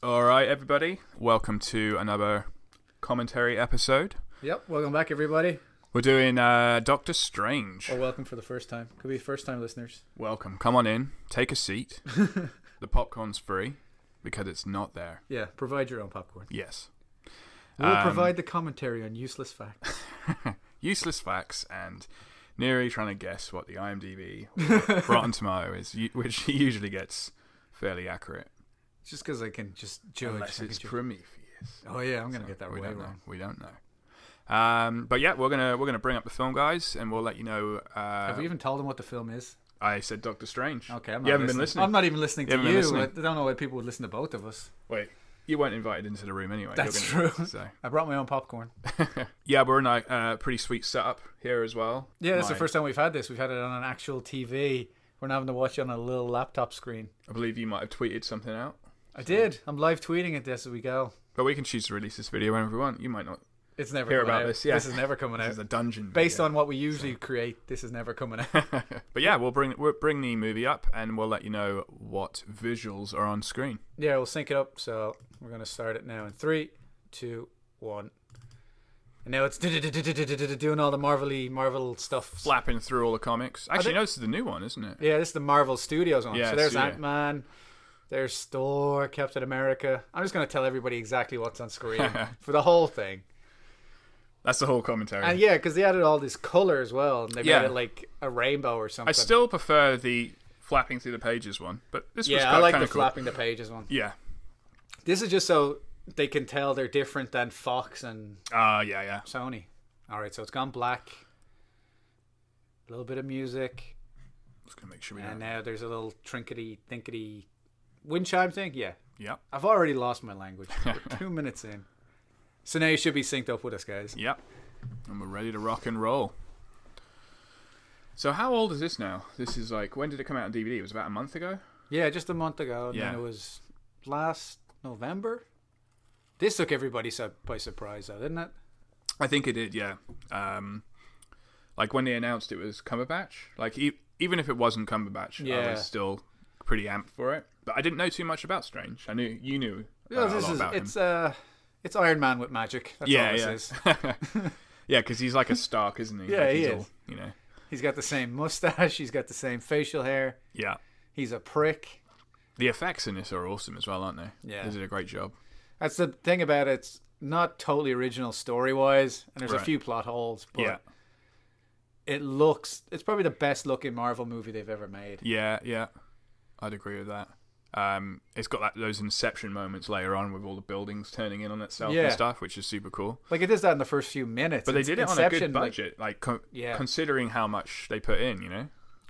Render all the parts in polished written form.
All right, everybody. Welcome to another commentary episode. Yep, welcome back, everybody. We're doing Doctor Strange. Or welcome for the first time. Could be first-time listeners. Welcome. Come on in. Take a seat. The popcorn's free because it's not there. Yeah, provide your own popcorn. Yes. We'll provide the commentary on useless facts. Useless facts and nearly trying to guess what the IMDb or Rotten Tomato is, which usually gets fairly accurate. Just because I can just judge. Unless it's Prometheus. Oh yeah, I'm going to get that way wrong. We don't know. But yeah, we're gonna bring up the film, guys, and we'll let you know. Have we even told them what the film is? I said Doctor Strange. Okay, you haven't been listening. I'm not even listening to you. I don't know why people would listen to both of us. Wait, you weren't invited into the room anyway. That's true. So. I brought my own popcorn. Yeah, we're in a pretty sweet setup here as well. Yeah, it's the first time we've had this. We've had it on an actual TV. We're not having to watch it on a little laptop screen. I believe you might have tweeted something out. I did. I'm live tweeting it as we go. But we can choose to release this video whenever we want. You might not. It's never hear about out. This. Yeah. This is never coming out. This is a dungeon. Based on what we usually create, this is never coming out. But yeah, we'll bring the movie up and we'll let you know what visuals are on screen. Yeah, we'll sync it up. So we're going to start it now in 3, 2, 1. And now it's doing all the Marvel stuff. Flapping through all the comics. Actually, no, this is the new one, isn't it? Yeah, this is the Marvel Studios one. Yeah, so there's Ant-Man. There's Thor, Captain America. I'm just going to tell everybody exactly what's on screen for the whole thing. That's the whole commentary. And yeah, because they added all this color as well. And they made it like a rainbow or something. I still prefer the flapping through the pages one. But this was I like the cool. flapping the pages one. Yeah. This is just so they can tell they're different than Fox and Sony. All right, so it's gone black. A little bit of music. Just going to make sure we And now there's a little trinkety-thinkety wind chime thing? Yeah. Yep. I've already lost my language. We're 2 minutes in. So now you should be synced up with us, guys. Yep. And we're ready to rock and roll. So how old is this now? This is like, when did it come out on DVD? It was about a month ago? Yeah, just a month ago. And then it was last November. This took everybody by surprise, though, didn't it? I think it did, yeah. Like when they announced it was Cumberbatch. Like even if it wasn't Cumberbatch, I was still pretty amped for it. But I didn't know too much about Strange. I knew you knew a lot about him. It's Iron Man with magic. That's all this is. Yeah, because he's like a Stark, isn't he? Yeah, like he is. All, you know, he's got the same mustache. He's got the same facial hair. Yeah, he's a prick. The effects in this are awesome as well, aren't they? Yeah, they did a great job. That's the thing about it. It's not totally original story wise, and there's a few plot holes, but it's probably the best looking Marvel movie they've ever made. Yeah, I'd agree with that. It's got those Inception moments later on with all the buildings turning in on itself and stuff, which is super cool. Like it does that in the first few minutes. But they did it on a good budget, considering how much they put in, you know?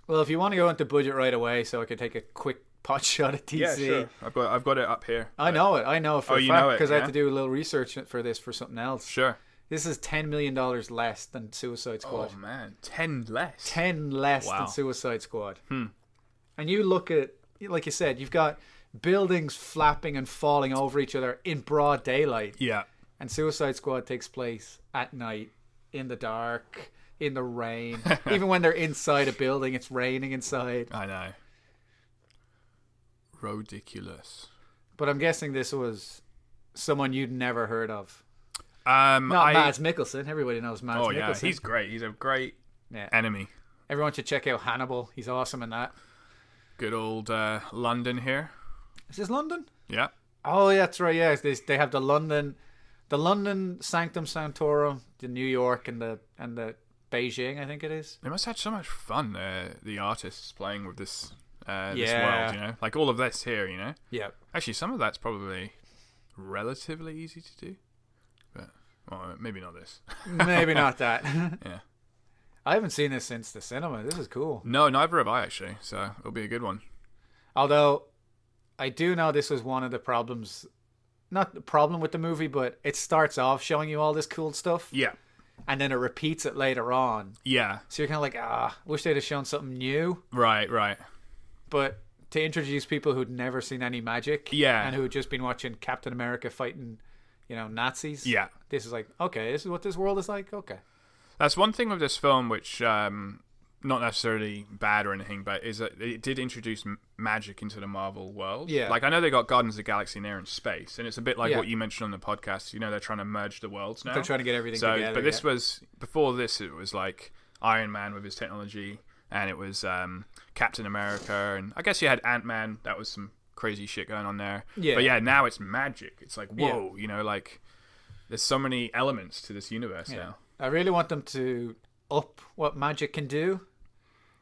Well, if you want to go into budget right away so I can take a quick pot shot at DC. Yeah, sure. I've got it up here. I know it for a fact because I had to do a little research for this for something else. Sure. This is $10 million less than Suicide Squad. Oh, man. 10 less? 10 less than Suicide Squad. And you look at, like you said, you've got buildings flapping and falling over each other in broad daylight. Yeah. And Suicide Squad takes place at night, in the dark, in the rain. Even when they're inside a building, it's raining inside. I know. Ridiculous. But I'm guessing this was someone you'd never heard of. Not Mads Mikkelsen. Everybody knows Mads Mikkelsen. Oh, yeah. He's great. He's a great enemy. Everyone should check out Hannibal. He's awesome in that. Good old London here. Is this London? Yeah. Oh, yeah, that's right. Yeah, they have the London Sanctum Sanctorum, the New York, and the Beijing. I think it is. They must have had so much fun. The artists playing with this world, you know, like all of this here, you know. Yeah. Actually, some of that's probably relatively easy to do, but maybe not this. Maybe not that. Yeah. I haven't seen this since the cinema. This is cool. No, neither have I actually. So it'll be a good one. Although, I do know this was one of the problems. Not the problem with the movie, but it starts off showing you all this cool stuff. Yeah. And then it repeats it later on. Yeah. So you're kind of like, wish they'd have shown something new. Right. But to introduce people who'd never seen any magic. Yeah. And who had just been watching Captain America fighting, Nazis. Yeah. This is like, okay, this is what this world is like? Okay. That's one thing with this film which not necessarily bad or anything, but is that it did introduce magic into the Marvel world. Yeah. Like, I know they got Guardians of the Galaxy and they're in space, and it's a bit like what you mentioned on the podcast. You know, they're trying to merge the worlds now. They're trying to get everything together. But this was, before this, it was like Iron Man with his technology, and it was Captain America, and I guess you had Ant-Man. That was some crazy shit going on there. Yeah. But yeah, now it's magic. It's like, whoa, you know, like, there's so many elements to this universe now. I really want them to up what magic can do.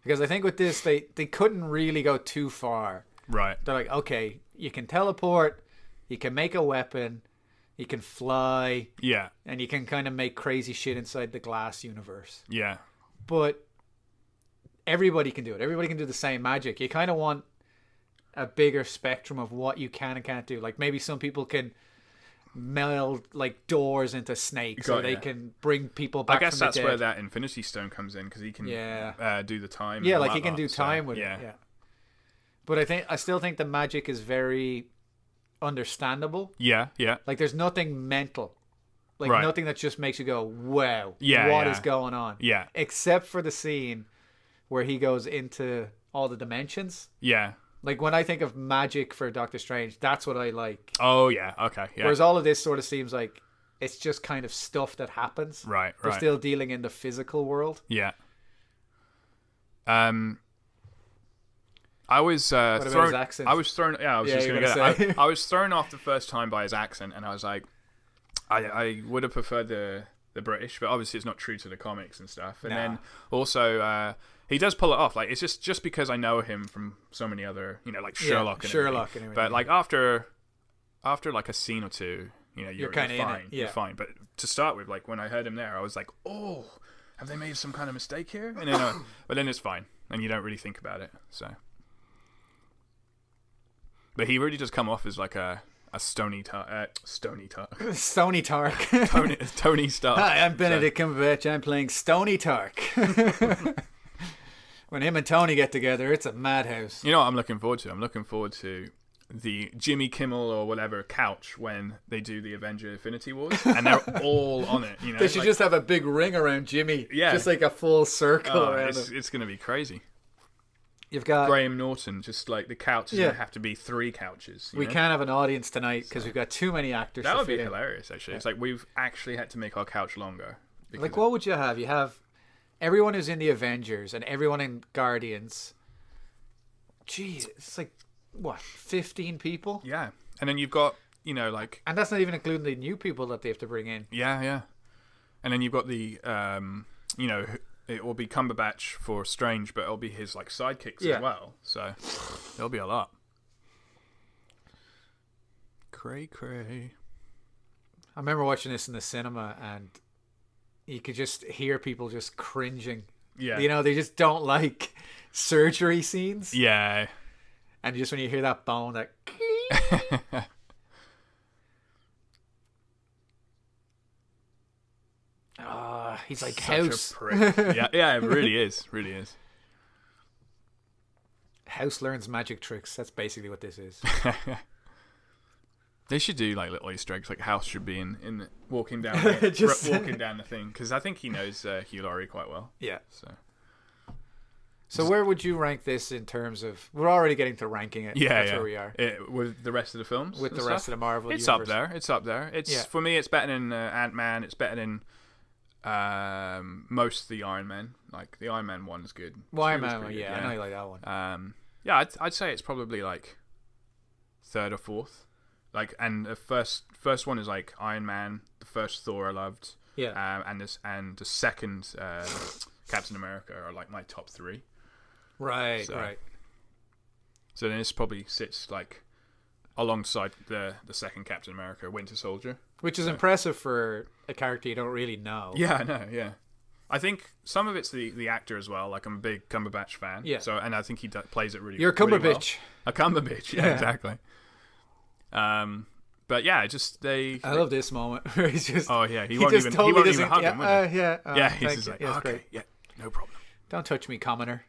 Because I think with this, they couldn't really go too far. Right. They're like, okay, you can teleport, you can make a weapon, you can fly. Yeah. And you can kind of make crazy shit inside the glass universe. Yeah. But everybody can do it. Everybody can do the same magic. You kind of want a bigger spectrum of what you can and can't do. Like, maybe some people can meld like doors into snakes, so they can bring people back. I guess from that's the dead. where that Infinity Stone comes in, because he can do the time. Yeah, like he can do time with it. Yeah. But I still think the magic is very understandable. Yeah, yeah. Like, there's nothing mental. Like, nothing that just makes you go, wow, what is going on? Yeah. Except for the scene where he goes into all the dimensions. Yeah. Like, when I think of magic for Doctor Strange, that's what I like. Oh, yeah. Okay. Yeah. Whereas all of this sort of seems like it's just kind of stuff that happens. Right. They're still dealing in the physical world. Yeah. I was thrown. I was thrown. Yeah, I was just going to get. I was thrown off the first time by his accent, and I was like, I would have preferred the British, but obviously it's not true to the comics and stuff. And then also. He does pull it off. Like, it's just because I know him from so many other, you know, like Sherlock and everything. But like after like a scene or two, you know, you're kind of fine. You're fine. But to start with, like, when I heard him there, I was like, oh, have they made some kind of mistake here? And then, but then it's fine, and you don't really think about it. So, but he really does come off as like a Tony Stark. Tony Stark. Hi, I'm Benedict Cumberbatch. I'm playing Stony Tark. When him and Tony get together, it's a madhouse. You know what I'm looking forward to? I'm looking forward to the Jimmy Kimmel or whatever couch when they do the Avenger Infinity Wars, and they're all on it. You know, they should just have a big ring around Jimmy. Yeah, just like a full circle around him. It's going to be crazy. You've got Graham Norton, just like the couch is going to have to be 3 couches. We can't have an audience tonight because we've got too many actors. That would be hilarious, actually. Yeah. It's like we've actually had to make our couch longer. Like, what would you have? You have everyone who's in the Avengers and everyone in Guardians. Jeez, it's like, what, 15 people? Yeah. And then you've got, you know, like... And that's not even including the new people that they have to bring in. Yeah, yeah. And then you've got the, you know, it will be Cumberbatch for Strange, but it'll be his, like, sidekicks as well. So, there'll be a lot. Cray. I remember watching this in the cinema, and you could just hear people just cringing. Yeah. You know, they just don't like surgery scenes. Yeah. And just when you hear that bone, that... he's like, such House. A prick. Yeah, it really is. Really is. House learns magic tricks. That's basically what this is. They should do like little Easter eggs, like House should be in walking down walking down the thing, because I think he knows Hugh Laurie quite well. Yeah. So where would you rank this in terms of? We're already getting to ranking it. Yeah, that's where we are with the rest of the films. With the rest of the Marvel. It's universe. Up there. It's for me. It's better than Ant-Man. It's better than most of the Iron Man. Like the Iron Man one is good. Well, Iron Man, I know you like that one. Yeah, I'd say it's probably like 3rd or 4th. Like, and the first one is like Iron Man. The first Thor I loved. Yeah. And the second Captain America are like my top 3. Right. So then this probably sits like alongside the second Captain America, Winter Soldier, which is impressive for a character you don't really know. Yeah, I know. Yeah, I think some of it's the actor as well. Like, I'm a big Cumberbatch fan. Yeah. So, and I think he plays it really. You're a Cumberbatch. Well. A Cumberbatch. Yeah, exactly. But yeah, just I love this moment where he's just. Oh yeah, he won't even hug him. Yeah, he's just like, okay, great. Yeah, no problem. Don't touch me, commoner.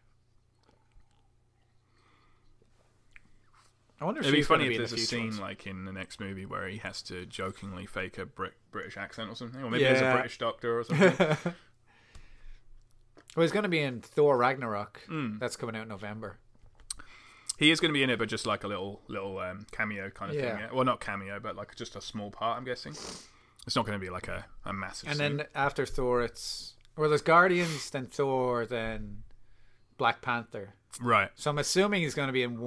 I wonder if it'd be funny if there's a scene like in the next movie where he has to jokingly fake a British accent or something, or maybe there's a British doctor or something. Well, he's going to be in Thor Ragnarok. That's coming out in November. He is going to be in it, but just like a little cameo kind of thing. Yeah? Well, not cameo, but like just a small part, I'm guessing. It's not going to be like a massive scene. Then after Thor, there's Guardians, then Thor, then Black Panther. Right. So I'm assuming he's going to be in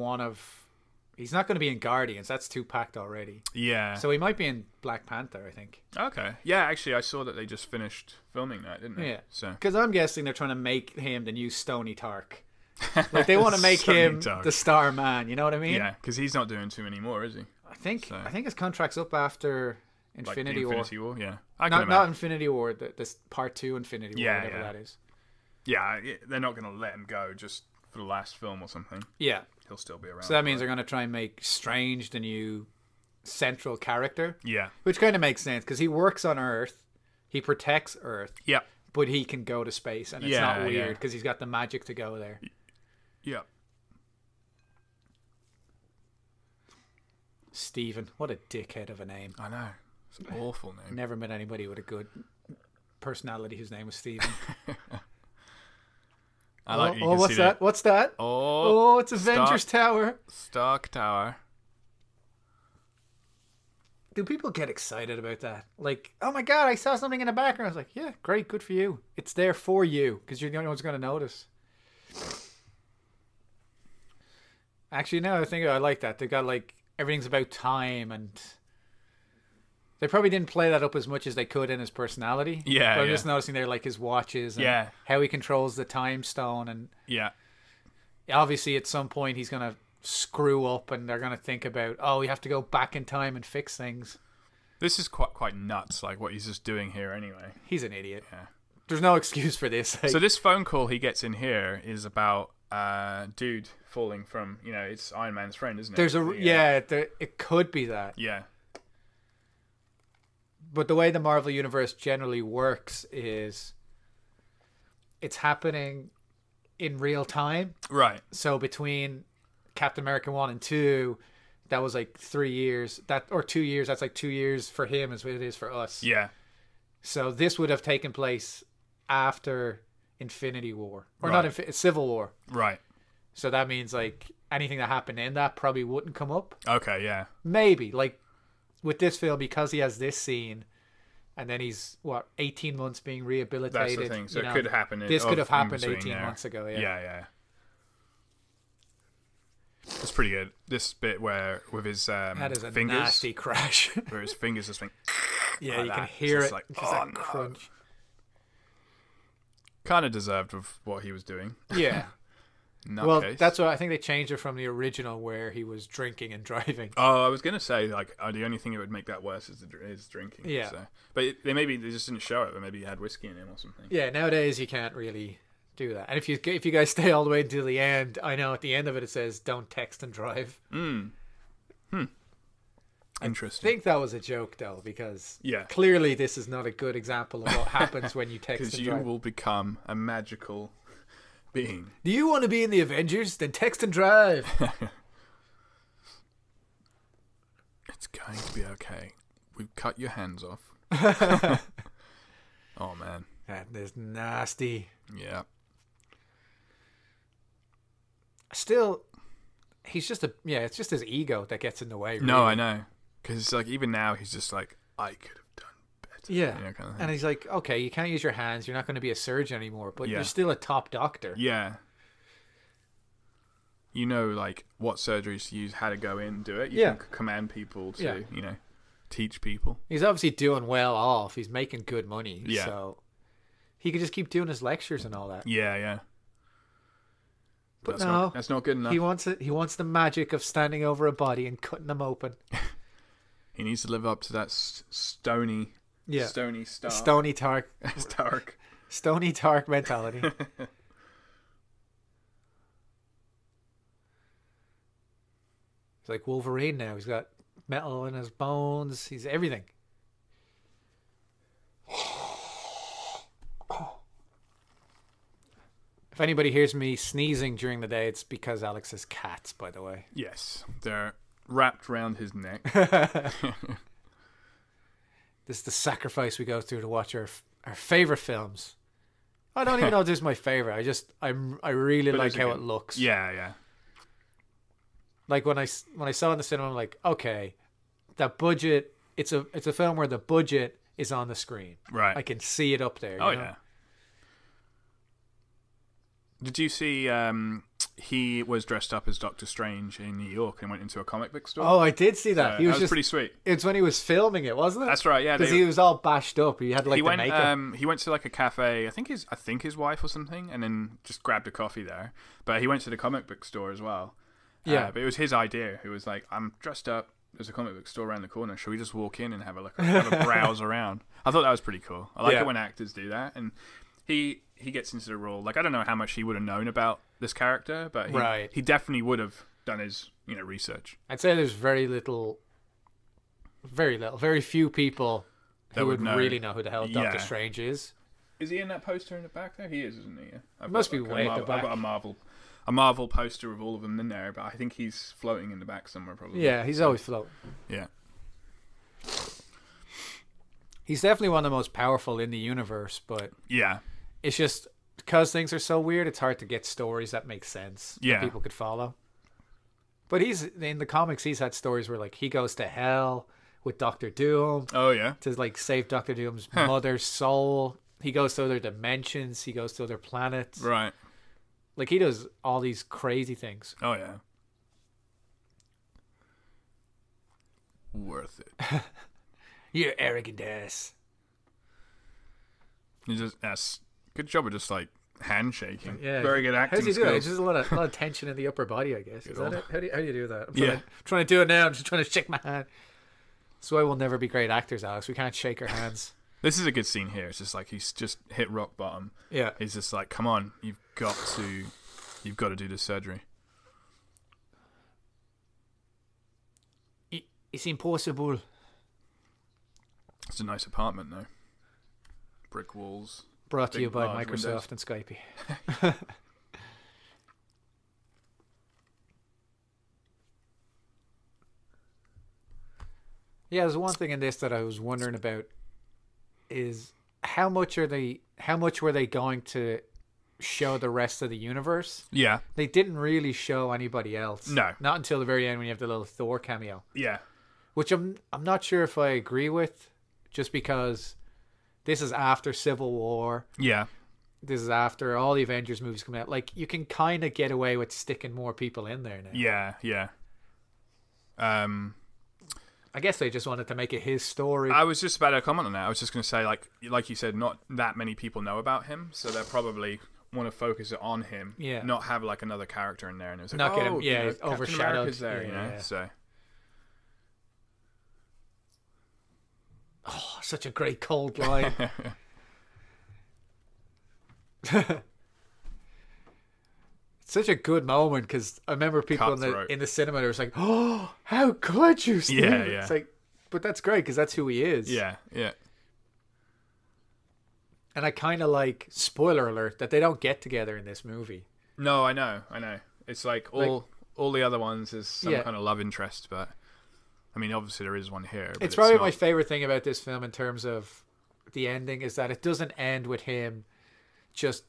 he's not going to be in Guardians. That's too packed already. Yeah. So he might be in Black Panther, I think. Okay. Yeah, actually, I saw that they just finished filming that, didn't they? Yeah. So because I'm guessing they're trying to make him the new Stony Tark. Like they want to make him the star man. You know what I mean? Yeah, because he's not doing too many more, is he? I think his contract's up after Infinity War. Infinity War, yeah. Not Infinity War. This Part 2 Infinity War, whatever that is. Yeah, they're not going to let him go just for the last film or something. Yeah. He'll still be around. So that means they're going to try and make Strange the new central character. Yeah. Which kind of makes sense because he works on Earth. He protects Earth. Yeah. But he can go to space and it's not weird because he's got the magic to go there. Yeah. Steven. What a dickhead of a name. I know. It's an awful name. Never met anybody with a good personality whose name was Steven. What's that? What's that? Oh, it's Avengers Tower. Stark Tower. Do people get excited about that? Like, oh my god, I saw something in the background. I was like, yeah, great, good for you. It's there for you because you're the only one who's going to notice. Actually, no, I like that. They got like everything's about time, and they probably didn't play that up as much as they could in his personality. Yeah, but I'm just noticing there like his watches and how he controls the time stone, and obviously at some point he's gonna screw up, and they're gonna think about we have to go back in time and fix things. This is quite nuts, like what he's just doing here anyway. He's an idiot. Yeah, there's no excuse for this. So this phone call he gets in here is about dude falling from, it's Iron Man's friend, isn't it? There's it could be that. Yeah. But the way the Marvel Universe generally works is it's happening in real time. Right. So between Captain America 1 and 2, that was like 3 years. 2 years, that's like 2 years for him as what it is for us. Yeah. So this would have taken place after Infinity War. Or right. not Civil War. Right. So that means like anything that happened in that probably wouldn't come up. Okay, yeah. Maybe. Like with this film, because he has this scene and then he's 18 months being rehabilitated. That's the thing. So it could happen. This could have happened 18 months ago. Yeah. It's pretty good. This bit where with his that is a fingers, nasty crash. where his fingers just went. Yeah, like you that. can hear it. Like, just that crunch. Kind of deserved of what he was doing. Yeah. Well, that's what I think they changed it from the original where he was drinking and driving. Oh, I was gonna say like the only thing that would make that worse is drinking. Yeah, so. But they just didn't show it. But maybe he had whiskey in him or something. Yeah, nowadays you can't really do that. And if you guys stay all the way until the end, I know at the end of it says don't text and drive. Interesting. I think that was a joke though, because clearly this is not a good example of what happens when you text and drive. Because you will become a magical being. Do you want to be in the Avengers? Then text and drive. It's going to be okay. We've cut your hands off. Oh man, that is nasty. Yeah. Still, he's just it's just his ego that gets in the way. Really. No, I know, because like even now he's just like, I could have done better. Yeah, kind of thing. And he's like, okay, you can't use your hands. You're not going to be a surgeon anymore, but you're still a top doctor. Yeah. You know, like what surgeries to use, how to go in, do it. You can command people to, teach people. He's obviously doing well off. He's making good money. Yeah. So he could just keep doing his lectures and all that. Yeah. But that's not good enough. He wants it. He wants the magic of standing over a body and cutting them open. He needs to live up to that stony Tark mentality. He's like Wolverine now. He's got metal in his bones. He's everything. If anybody hears me sneezing during the day, it's because Alex has cats, by the way. Yes, they're wrapped around his neck. This is the sacrifice we go through to watch our favorite films. I don't even know if this is my favorite. I really like how good. it looks. Yeah. Like when I saw it in the cinema, I'm like, okay, that budget. It's a film where the budget is on the screen. Right. I can see it up there. Oh you know? yeah. Did you see? He was dressed up as Doctor Strange in New York and went into a comic book store. Oh, I did see that. He was just pretty sweet. It's when he was filming it, wasn't it? That's right. Yeah, because he was all bashed up. He had like the makeup. He went to like a cafe. I think his wife or something, and then just grabbed a coffee there. But he went to the comic book store as well. Yeah, but it was his idea. He was like, "I'm dressed up. There's a comic book store around the corner. Shall we just walk in and have a browse around?" I thought that was pretty cool. I like it when actors do that, and he gets into the role. Like, I don't know how much he would have known about this character, but he definitely would have done his research. I'd say there's very few people who would really know who the hell Doctor Strange is. Is he in that poster in the back there? He is, isn't he? He must be way at the back. I've got a Marvel poster of all of them in there, but I think he's floating in the back somewhere probably. Yeah, he's always floating. Yeah. He's definitely one of the most powerful in the universe, but yeah, it's just because things are so weird, it's hard to get stories that make sense that people could follow. But he's in the comics, he's had stories where like he goes to hell with Doctor Doom. Oh yeah, to like save Doctor Doom's mother's soul. He goes to other dimensions. He goes to other planets. Right. Like he does all these crazy things. Oh yeah. Worth it. You arrogant ass. You just good job of just like handshaking. Yeah, very good acting. How does he do skills. it? It's just a lot of tension in the upper body, I guess. Is that it? How do you do that? I'm trying to do it now. I'm just trying to shake my hand. That's why we'll never be great actors, Alex. We can't shake our hands. This is a good scene here. It's just like he's just hit rock bottom. Yeah. He's just like, come on, you've got to do this surgery. It's impossible. It's a nice apartment though. Brick walls. Brought to you by Microsoft and Skype. Yeah, there's one thing in this that I was wondering about is how much were they going to show the rest of the universe? Yeah. They didn't really show anybody else. No. Not until the very end when you have the little Thor cameo. Yeah. Which I'm not sure if I agree with, just because this is after Civil War. Yeah. This is after all the Avengers movies come out. Like, you can kind of get away with sticking more people in there now. Yeah. I guess they just wanted to make it his story. I was just about to comment on that. I was just going to say, like you said, not that many people know about him, so they'll probably want to focus it on him. Yeah. Not have like another character in there, and it was like, not get him, Captain overshadowed. America's there, Yeah. So. Oh, such a great cold line. Such a good moment, because I remember people in the cinema, they were like, "Oh, how could you, Steve?" Yeah. It's like, but that's great because that's who he is. Yeah. And I kind of like, spoiler alert, that they don't get together in this movie. No, I know. It's like all the other ones is some kind of love interest, but I mean, obviously there is one here. But it's probably my favorite thing about this film in terms of the ending is that it doesn't end with him just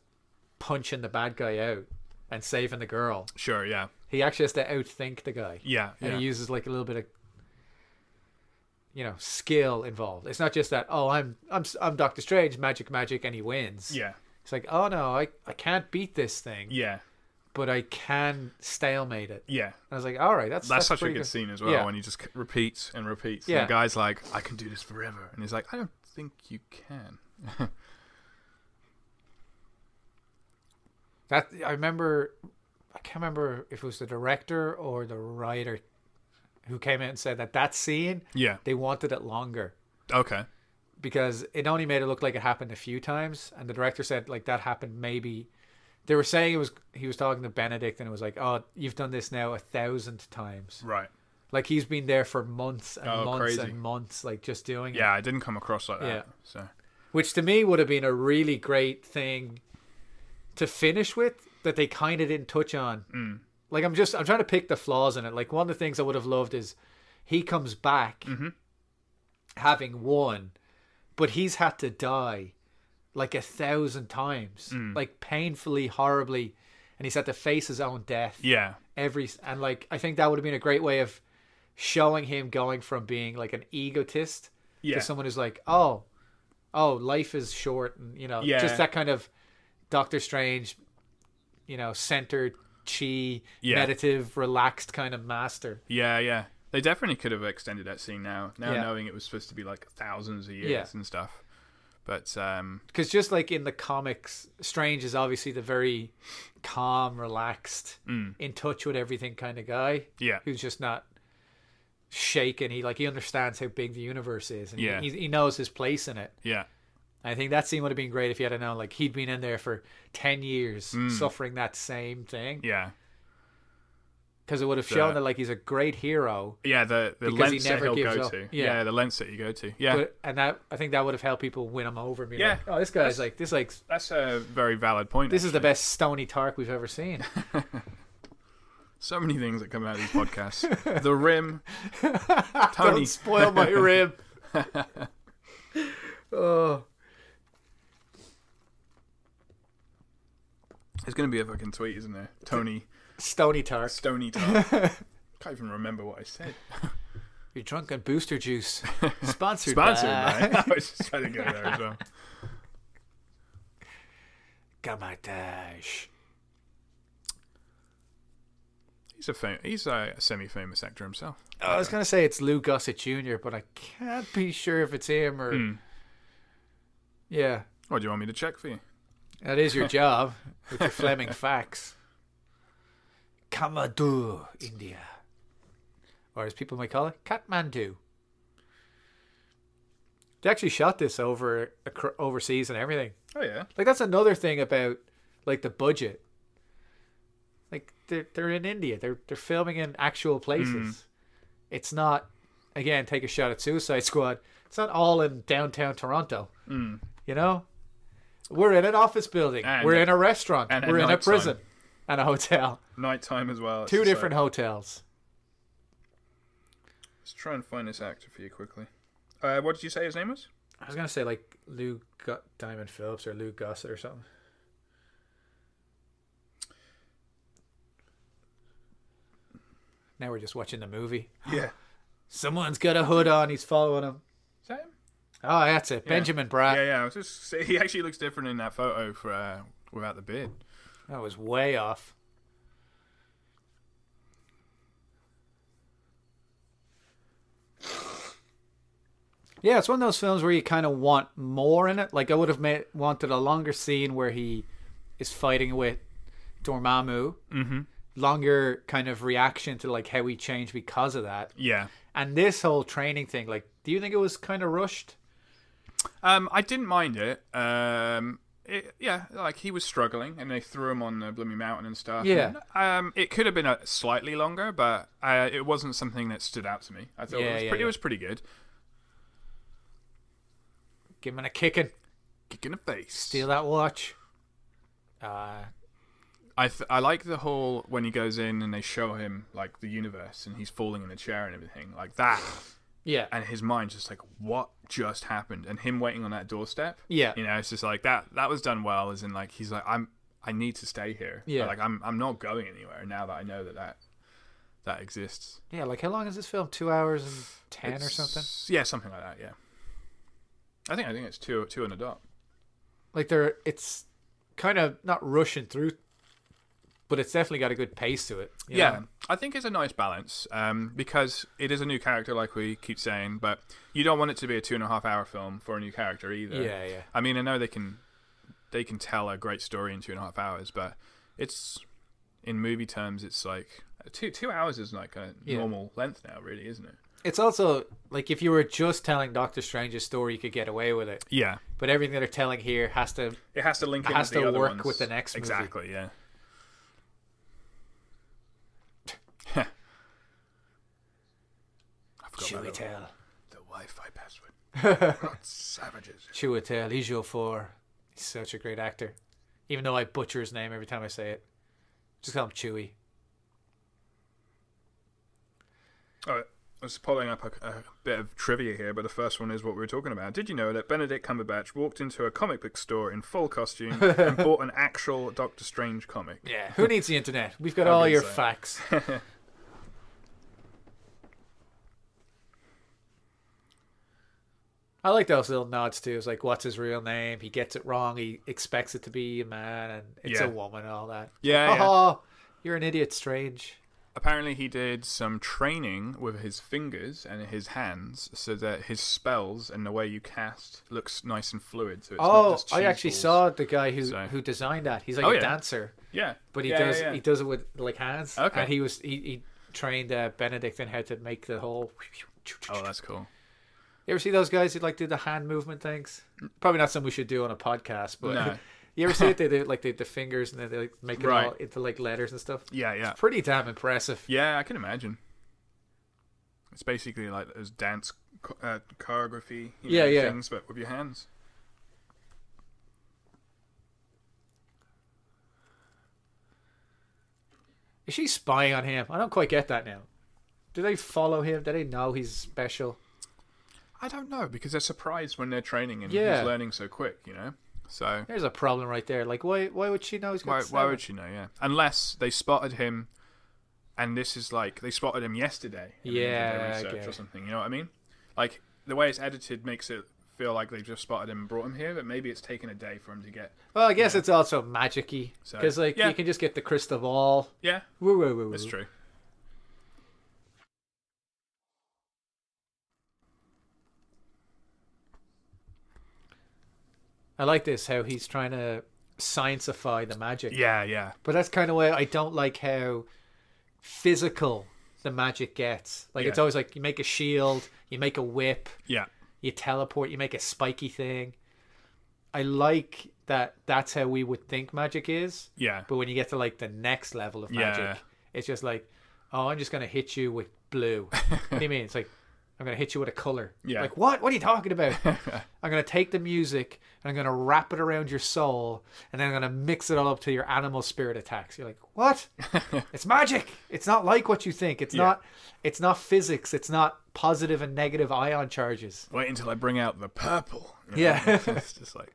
punching the bad guy out and saving the girl. Sure, yeah. He actually has to outthink the guy. Yeah. And he uses like a little bit of skill involved. It's not just that, oh, I'm Doctor Strange, magic, and he wins. Yeah. It's like, oh no, I can't beat this thing. Yeah. But I can stalemate it. Yeah. And I was like, all right, that's such a good scene as well, when he just repeats and repeats. Yeah. And the guy's like, I can do this forever. And he's like, I don't think you can. That I can't remember if it was the director or the writer who came out and said that scene, they wanted it longer. Okay. Because it only made it look like it happened a few times, and the director said like that happened maybe. They were saying he was talking to Benedict, and it was like, oh, you've done this now 1,000 times. Right. Like he's been there for months and months crazy. and months, like just doing it. Yeah, I didn't come across like that. Yeah. So. Which to me would have been a really great thing to finish with that they kind of didn't touch on. Mm. Like I'm trying to pick the flaws in it. Like one of the things I would have loved is he comes back having won, but he's had to die like 1,000 times, like painfully, horribly, and he's had to face his own death. Yeah. And like, I think that would have been a great way of showing him going from being like an egotist to someone who's like, oh, life is short, and just that kind of Doctor Strange, centered, chi, meditative, relaxed kind of master. Yeah. They definitely could have extended that scene now knowing it was supposed to be like thousands of years and stuff. But because just like in the comics, Strange is obviously the very calm, relaxed, in touch with everything kind of guy. Yeah, who's just not shaken. He understands how big the universe is, and he knows his place in it. Yeah, I think that scene would have been great if he had known like he'd been in there for 10 years suffering that same thing. Yeah. Because it would have shown that like he's a great hero. Yeah, the lengths that he'll go to. Yeah, the lengths that you go to. Yeah, and I think that would have helped people win him over. And be like, oh, this guy's like this. Like that's a very valid point. This is the best Stony Tark we've ever seen. So many things that come out of these podcasts. The Rim. Tony, don't spoil my Rim. Oh. There's going to be a fucking tweet, isn't there? Tony. Stony Tark. Can't even remember what I said. You're drunk on booster juice. Sponsored by. I was just trying to go there as well. Gamatage. He's a semi-famous actor himself. I was going to say it's Lou Gossett Jr., but I can't be sure if it's him or... Yeah. What, do you want me to check for you? That is your job, with your Fleming facts. Kathmandu, India. Or as people might call it, Kathmandu. They actually shot this overseas and everything. Oh, yeah. Like, that's another thing about, like, the budget. Like, they're in India. They're filming in actual places. It's not, again, take a shot at Suicide Squad. It's not all in downtown Toronto. You know? We're in an office building. We're in a restaurant. We're in a prison. And a hotel. Nighttime as well. Two different hotels. Let's try and find this actor for you quickly. What did you say his name was? I was going to say like Lou Diamond Phillips or Lou Gossett or something. Now we're just watching the movie. Yeah. Someone's got a hood on. He's following him. Is that him? Oh, that's it. Benjamin Bratt. Yeah. I was just saying, he actually looks different in that photo for without the beard. That was way off. Yeah, it's one of those films where you kind of want more in it. Like, I would have wanted a longer scene where he is fighting with Dormammu. Longer kind of reaction to, like, how he changed because of that. Yeah. And this whole training thing, like, do you think it was kind of rushed? I didn't mind it. Like he was struggling, and they threw him on the blooming mountain and stuff. Yeah. And, it could have been slightly longer, but it wasn't something that stood out to me. I thought it was pretty good. Give him a kick in the face. Steal that watch. I like the whole when he goes in and they show him like the universe and he's falling in the chair and everything like that. Yeah. And his mind's just like, what just happened? And him waiting on that doorstep. Yeah. It's just like that was done well, as in like he's like, I need to stay here. Yeah. Like I'm not going anywhere now that I know that exists. Yeah, like how long is this film? 2 hours and 10 or something? Yeah, something like that, yeah. I think it's two on the dot. Like it's kind of not rushing through, but it's definitely got a good pace to it. You know? I think it's a nice balance because it is a new character, like we keep saying, but you don't want it to be a 2.5 hour film for a new character either. Yeah. I mean, I know they can tell a great story in 2.5 hours, but it's in movie terms, it's like 2 hours is like a normal length now, really, isn't it? It's also like if you were just telling Doctor Strange's story, you could get away with it. Yeah, but everything that they're telling here has to link in with the other work ones. with the next movie. Exactly. Yeah. I Chiwetel. The Wi-Fi password. Savages. Chiwetel Ejiofor. He's such a great actor. Even though I butcher his name every time I say it. Just call him Chewie. All right. was pulling up a bit of trivia here, but the first one is what we were talking about. Did you know that Benedict Cumberbatch walked into a comic book store in full costume and bought an actual Doctor Strange comic? Yeah, who needs the internet? We've got all your facts. I like those little nods too. It's like, what's his real name? He gets it wrong. He expects it to be a man, and it's a woman and all that. Yeah. Oh, you're an idiot, Strange. Apparently he did some training with his fingers and his hands so that his spells and the way you cast looks nice and fluid. So it's not just I actually balls. saw the guy who designed that. He's like a dancer. Yeah. But he does it with like hands. Okay. And he trained Benedict in how to make the whole... Oh, that's cool. You ever see those guys who like do the hand movement things? Probably not something we should do on a podcast, but no. You ever see it? They do like the fingers and then they like make it all into like letters and stuff. Yeah. It's pretty damn impressive. Yeah, I can imagine. It's basically like those dance choreography things, but with your hands. Is she spying on him? I don't quite get that now. Do they follow him? Do they know he's special? I don't know, because they're surprised when they're training and he's learning so quick, you know? So there's a problem right there. Like, why would she know he's got why would she know, yeah? Unless they spotted him, and this is like, they spotted him yesterday. Yeah, research or something, you know what I mean? Like, the way it's edited makes it feel like they just spotted him and brought him here, but maybe it's taken a day for him to get... Well, I guess it's also magic-y. Because, you can just get the crystal ball. Yeah, woo. That's true. I like this, how he's trying to science-ify the magic. Yeah. But that's kind of why I don't like how physical the magic gets. Like, it's always like, you make a shield, you make a whip, you teleport, you make a spiky thing. I like that that's how we would think magic is. Yeah. But when you get to, like, the next level of magic, it's just like, oh, I'm just going to hit you with blue. What do you mean? It's like, I'm going to hit you with a color. Yeah. Like, what? What are you talking about? I'm going to take the music and I'm going to wrap it around your soul and then I'm going to mix it all up to your animal spirit attacks. You're like, what? It's magic. It's not like what you think. It's not physics. It's not positive and negative ion charges. Wait until I bring out the purple. You know? Yeah. It's just like...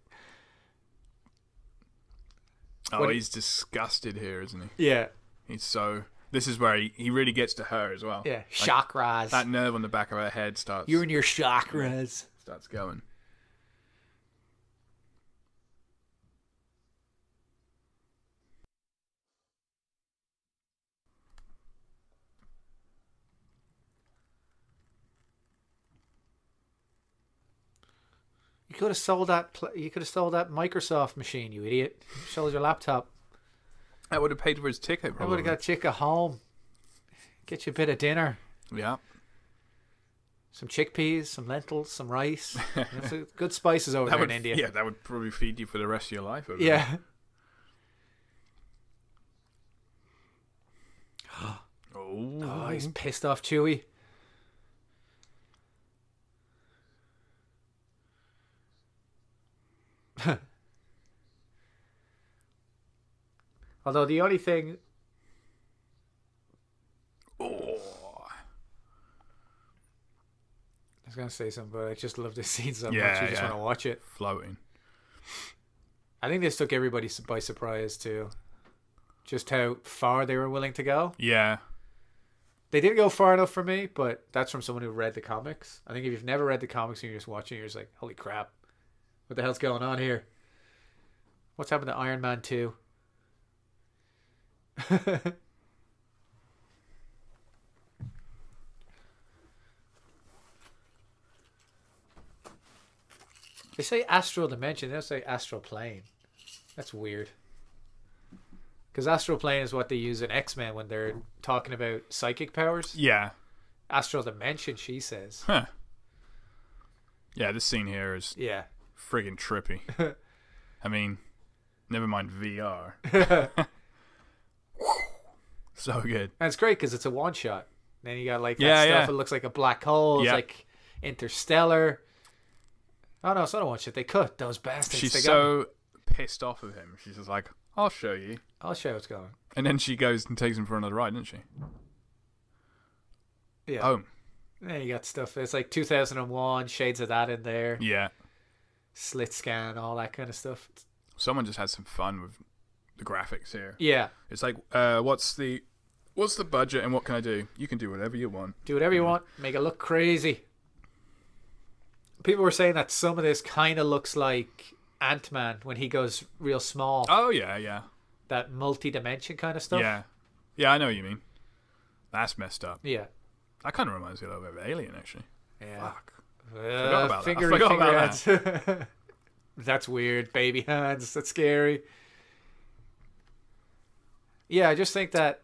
Oh, he's disgusted here, isn't he? Yeah. He's so... This is where he really gets to her as well. Yeah, like, chakras. That nerve on the back of her head starts... You're in your chakras. Starts going. You could have sold that. You could have sold that Microsoft machine, you idiot. Sold your laptop. That would have paid for his ticket, probably. I would have got chick home. Get you a bit of dinner. Yeah. Some chickpeas, some lentils, some rice. Good spices over there in India. Yeah, that would probably feed you for the rest of your life. Yeah. Oh, he's pissed off Chewie. Although the only thing... Oh. I was going to say something, but I just love this scene so much. You just want to watch it. Floating. I think this took everybody by surprise too. Just how far they were willing to go. Yeah. They didn't go far enough for me, but that's from someone who read the comics. I think if you've never read the comics and you're just watching, you're just like, holy crap. What the hell's going on here? What's happened to Iron Man 2? They say astral dimension. They don't say astral plane. That's weird. Because astral plane is what they use in X-Men when they're talking about psychic powers. Yeah. Astral dimension, she says. Huh. Yeah, this scene here is friggin' trippy. I mean, never mind VR. So good. And it's great because it's a one-shot. Then you got like that stuff. It looks like a black hole. It's like Interstellar. Oh, no, it's not a one-shot. They cut those bastards. She's so pissed off of him. She's just like, I'll show you. I'll show you what's going on. And then she goes and takes him for another ride, doesn't she? Yeah. Oh. Yeah, you got stuff. It's like 2001, shades of that in there. Yeah. Slit scan, all that kind of stuff. Someone just had some fun with the graphics here. Yeah. It's like, what's the budget and what can I do? You can do whatever you want. Do whatever you want. Make it look crazy. People were saying that some of this kind of looks like Ant-Man when he goes real small. Oh, yeah. That multi-dimension kind of stuff. Yeah. Yeah, I know what you mean. That's messed up. Yeah. That kind of reminds me a little bit of Alien, actually. Yeah. Fuck. Forgot about that. I forgot finger about hands. That's weird. Baby hands. That's scary. Yeah, I just think that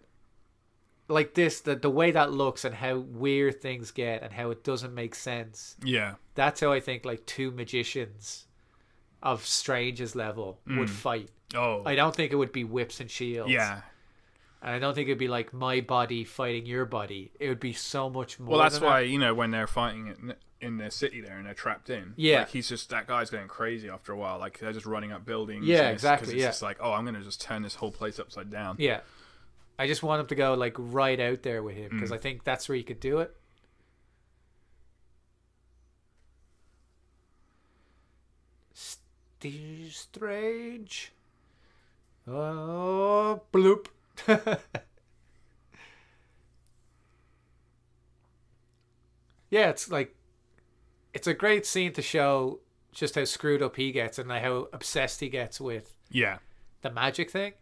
like this, the way that looks and how weird things get and how it doesn't make sense. Yeah. That's how I think like two magicians of Strange's level would fight. Oh. I don't think it would be whips and shields. Yeah. And I don't think it'd be like my body fighting your body. It would be so much more. Well, that's than why, that. you know, when they're fighting in their city there and they're trapped in. Yeah. Like, that guy's going crazy after a while. Like, they're just running up buildings. Yeah, and exactly. It's just like, oh, I'm going to just turn this whole place upside down. Yeah. I just want him to go like right out there with him because I think that's where you could do it. Strange. Oh, bloop. Yeah, it's like it's a great scene to show just how screwed up he gets and like how obsessed he gets with Yeah. the magic thing.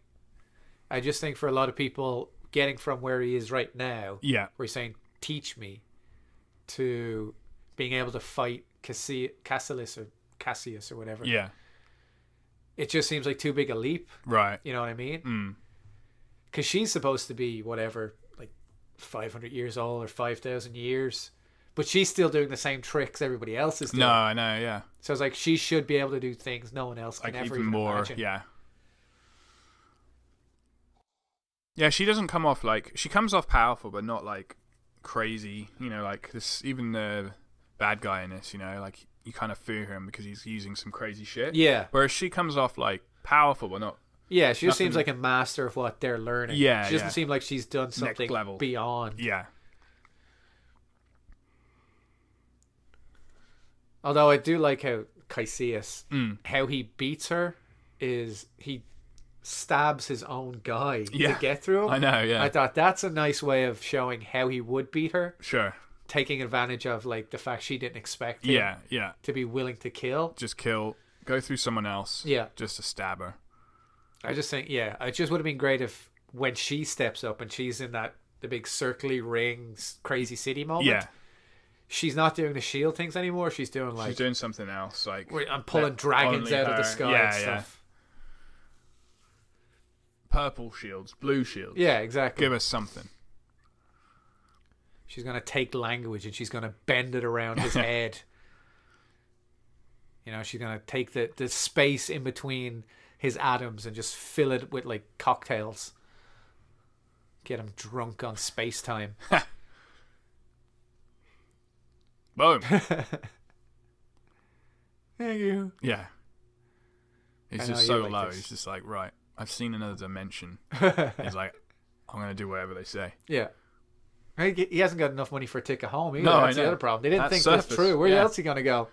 I just think for a lot of people getting from where he is right now, Yeah. where he's saying teach me, to being able to fight Cassius or whatever, Yeah. it just seems like too big a leap. Right. You know what I mean? Mm. Because she's supposed to be whatever, like 500 years old or 5,000 years, but she's still doing the same tricks everybody else is doing. No, I know, yeah. So it's like she should be able to do things no one else can Like, ever even more, imagine. yeah. Yeah, she doesn't come off like... She comes off powerful, but not, like, crazy. You know, like, this... Even the bad guy in this, you know, like, you kind of fear him because he's using some crazy shit. Yeah. Whereas she comes off, like, powerful, but not... Yeah, she just Nothing- seems like a master of what they're learning. Yeah, She doesn't yeah. seem like she's done something level. beyond. Yeah. Although I do like how Cassius, Mm. how he beats her is he stabs his own guy Yeah. to get through him. I know, yeah. I thought that's a nice way of showing how he would beat her, Sure. taking advantage of like the fact she didn't expect him Yeah, yeah. to be willing to kill. Just kill... Go through someone else. Yeah. Just to stab her. I just think, yeah, it just would have been great if when she steps up and she's in the big circly rings, crazy city moment, Yeah. she's not doing the shield things anymore. She's doing like, She's doing something else. Like, I'm pulling that dragons only out of the her- sky yeah, and stuff. Purple shields, blue shields. Yeah, exactly. Give us something. She's going to take language and she's going to bend it around his head. You know, she's going to take the space in between his atoms and just fill it with like cocktails. Get him drunk on space time. Boom. Thank you. Yeah. He's I just know so you like low. this. He's just like, right, I've seen another dimension. He's like, I'm going to do whatever they say. Yeah. He hasn't got enough money for a ticket home either. No, That's I the know. other problem. They didn't That's think this surface. through. Where Yeah. else is he going to go?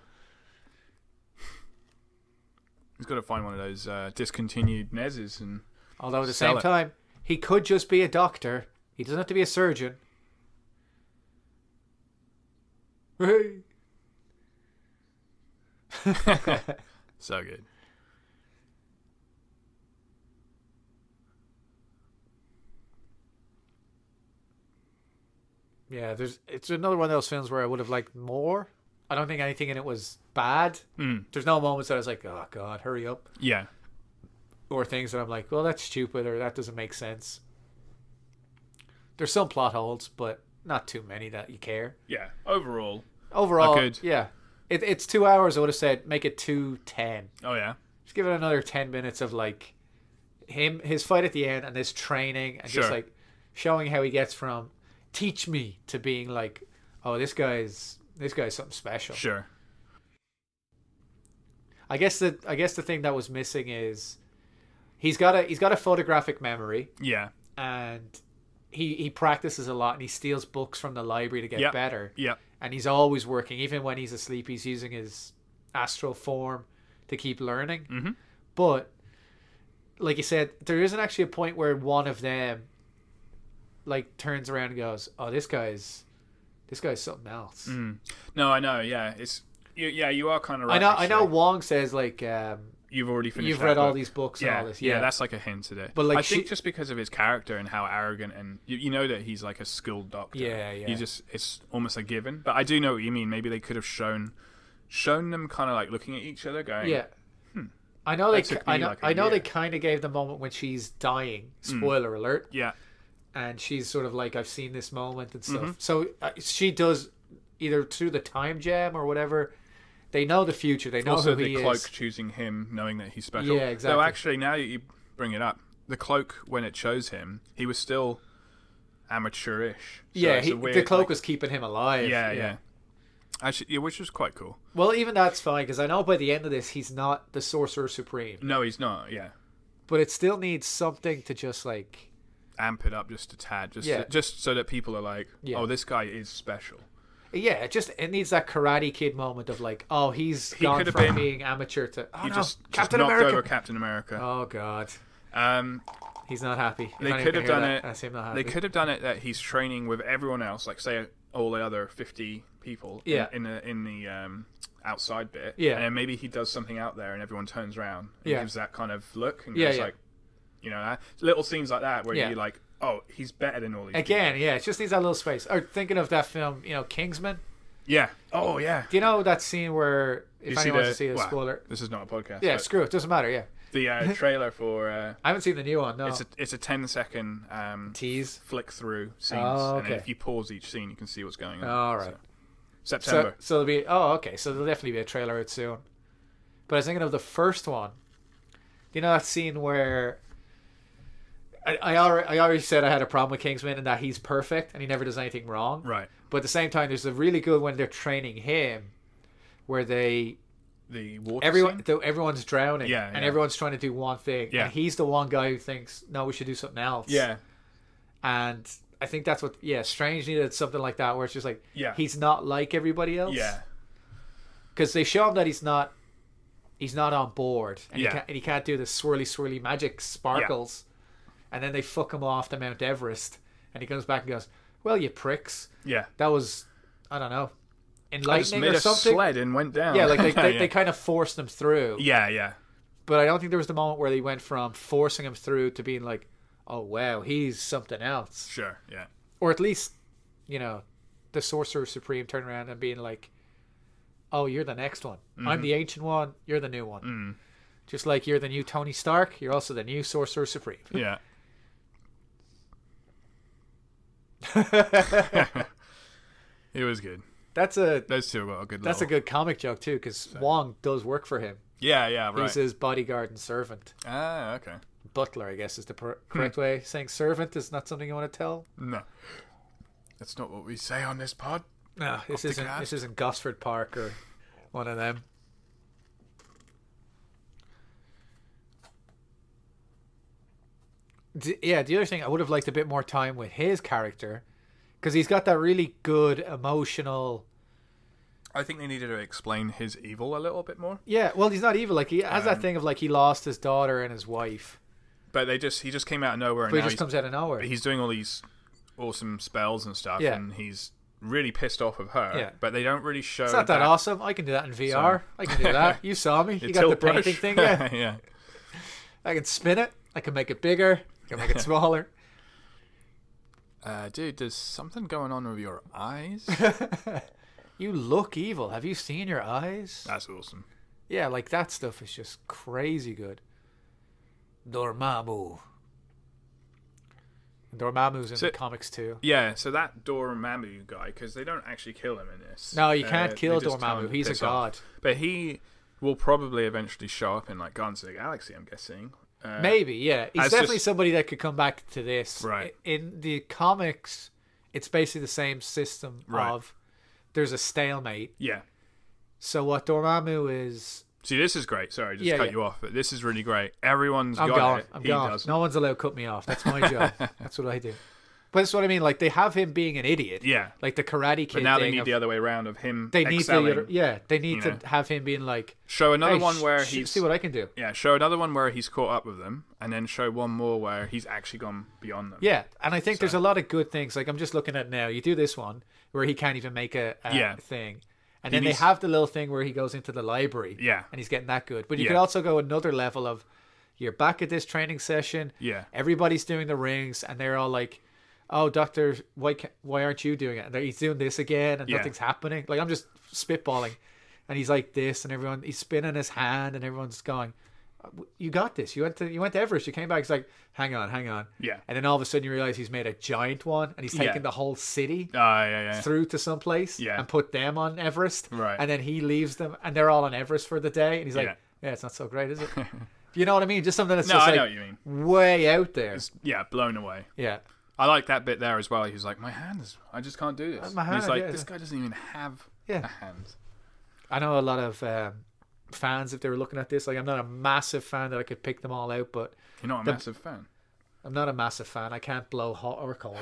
He's got to find one of those discontinued Nezes and... Although at the Sell same it. time, he could just be a doctor. He doesn't have to be a surgeon. Hey. So good. Yeah, it's another one of those films where I would have liked more. I don't think anything in it was bad. Mm. There's no moments that I was like, oh god, hurry up. Yeah. Or things that I'm like, well, that's stupid or that doesn't make sense. There's some plot holes, but not too many that you care. Yeah. Overall. Overall, good. yeah. It's 2 hours. I would have said make it 2:10. Oh, yeah. Just give it another 10 minutes of like his fight at the end and his training and just Sure. like showing how he gets from teach me to being like, oh, this guy's something special. Sure. I guess the thing that was missing is he's got a photographic memory Yeah. and he practices a lot and he steals books from the library to get Yep. better. Yep. and he's always working. Even when he's asleep, he's using his astral form to keep learning. Mm-hmm. But like you said, there isn't actually a point where one of them like turns around and goes, "Oh, this guy's something else." No, I know. Yeah, you are kind of right. I know. Wong says like, you've already finished. You've that read book. all these books and all this. Yeah, that's like a hint at it. But like, I think just because of his character and how arrogant, and you know that he's like a skilled doctor. Yeah. It's almost a given. But I do know what you mean. Maybe they could have shown them kind of like looking at each other, going, yeah. I know they. I know they year. kind of gave the moment when she's dying. Spoiler alert. Yeah. And she's sort of like, I've seen this moment and stuff. So she does, either through the time gem or whatever. They know the future. They know also who he the cloak is. choosing him, knowing that he's special. Yeah, exactly. So actually, now that you bring it up, the cloak, when it shows him, he was still amateurish. So Yeah, it's a weird, the cloak like, was keeping him alive. Yeah. Actually, yeah, which was quite cool. Well, even that's fine, because I know by the end of this, he's not the Sorcerer Supreme. No, he's not. Yeah, But it still needs something to just like amp it up just a tad, just so that people are like, oh, this guy is special. Yeah, it needs that Karate Kid moment of like, oh, he gone could have from been, being amateur to Captain knocked America. over Captain America. Oh God, he's not happy. They could have done it. That's him not happy. They could have done it that he's training with everyone else, like say all the other 50 people. In the outside bit. Yeah, and then maybe he does something out there, and everyone turns around. And gives that kind of look and goes like, little scenes like that where you're like, oh, he's better than all these. Again, people. it just needs that little space. Or thinking of that film, Kingsman. Yeah. Oh, yeah. Do you know that scene where, if anyone wants to see a spoiler... This is not a podcast. Yeah, screw it. Doesn't matter, yeah. The trailer for... I haven't seen the new one, no. It's a 10-second... tease? Flick through scenes. Oh, okay. And then if you pause each scene, you can see what's going on. All right. So, September. So there'll be... Oh, okay. So there'll definitely be a trailer out soon. But I was thinking of the first one. Do you know that scene where... I already said I had a problem with Kingsman and that he's perfect and he never does anything wrong. Right. But at the same time, there's a really good when they're training him, where the water everyone's drowning, and everyone's trying to do one thing, and he's the one guy who thinks, no, we should do something else. Yeah. And I think that's what Strange needed, something like that, where it's just like he's not like everybody else. Yeah. Because they show him that he's not on board, and he can't do the swirly magic sparkles. And then they fuck him off to Mount Everest, and he comes back and goes, "Well, you pricks. Yeah, that was, I don't know, enlightening or something." I just made a sled and went down. Yeah, like they kind of forced him through. Yeah. But I don't think there was the moment where they went from forcing him through to being like, "Oh wow, he's something else." Sure. Yeah. Or at least, the Sorcerer Supreme turn around and being like, "Oh, you're the next one. I'm the ancient one. You're the new one. Just like you're the new Tony Stark, you're also the new Sorcerer Supreme." Yeah. It was good. Those two got a good. That's a good comic joke too, because Wong does work for him. Yeah, right. He's his bodyguard and servant. Ah, okay. Butler, I guess, is the correct way. Saying servant is not something you want to tell. No, that's not what we say on this pod. No, this isn't Gosford Park or one of them. The other thing, I would have liked a bit more time with his character, because he's got that really good emotional... I think they needed to explain his evil a little bit more. Yeah, well, he's not evil. Like, he has that thing of, like, he lost his daughter and his wife. But he just came out of nowhere. But he just comes out of nowhere. He's doing all these awesome spells and stuff, and he's really pissed off of her. Yeah. But they don't really show... It's not that awesome. I can do that in VR. I can do that. You saw me. You got the painting thing, yeah. I can spin it. I can make it bigger. I can make it smaller. Dude, there's something going on with your eyes. You look evil. Have you seen your eyes? That's awesome. Yeah, like that stuff is just crazy good. Dormammu. Dormammu's in the comics too. Yeah, so that Dormammu guy, because they don't actually kill him in this. No, you can't kill Dormammu. He's a god. But he will probably eventually show up in like Guardians of the Galaxy, I'm guessing. Maybe, yeah. He's definitely somebody that could come back to this. Right. In the comics, it's basically the same system of there's a stalemate. Yeah. So what Dormammu is... See, this is great. Sorry, I just cut you off. But this is really great. Everyone's got it. I'm gone. No one's allowed to cut me off. That's my job. That's what I do. But that's what I mean. Like, they have him being an idiot. Yeah. Like the Karate Kid. But now thing they need the other way around of him they need excelling. they need to have him being like, show another hey, one where he's see what I can do. Yeah, show another one where he's caught up with them, and then show one more where he's actually gone beyond them. Yeah, and I think there's a lot of good things. Like, I'm just looking at now. You do this one where he can't even make a thing. And then they have the little thing where he goes into the library. Yeah. And he's getting that good. But you could also go another level of, you're back at this training session. Yeah. Everybody's doing the rings, and they're all like, oh, doctor, why aren't you doing it? And he's doing this again, and nothing's happening. Like, I'm just spitballing. And he's like this, and he's spinning his hand, and everyone's going, you got this. You went to Everest. You came back. He's like, hang on. Yeah. And then all of a sudden you realize he's made a giant one, and he's taken the whole city through to some place and put them on Everest. Right. And then he leaves them, and they're all on Everest for the day. And he's like, yeah, it's not so great, is it? You know what I mean? Just something that's just I like know what you mean. Way out there. It's, blown away. Yeah. I like that bit there as well. He was like, my hand is, I just can't do this. My hand, he's like, this guy doesn't even have a hand. I know a lot of fans, if they were looking at this, like, I'm not a massive fan that I could pick them all out, but you're not a massive fan. I'm not a massive fan. I can't blow hot or cold.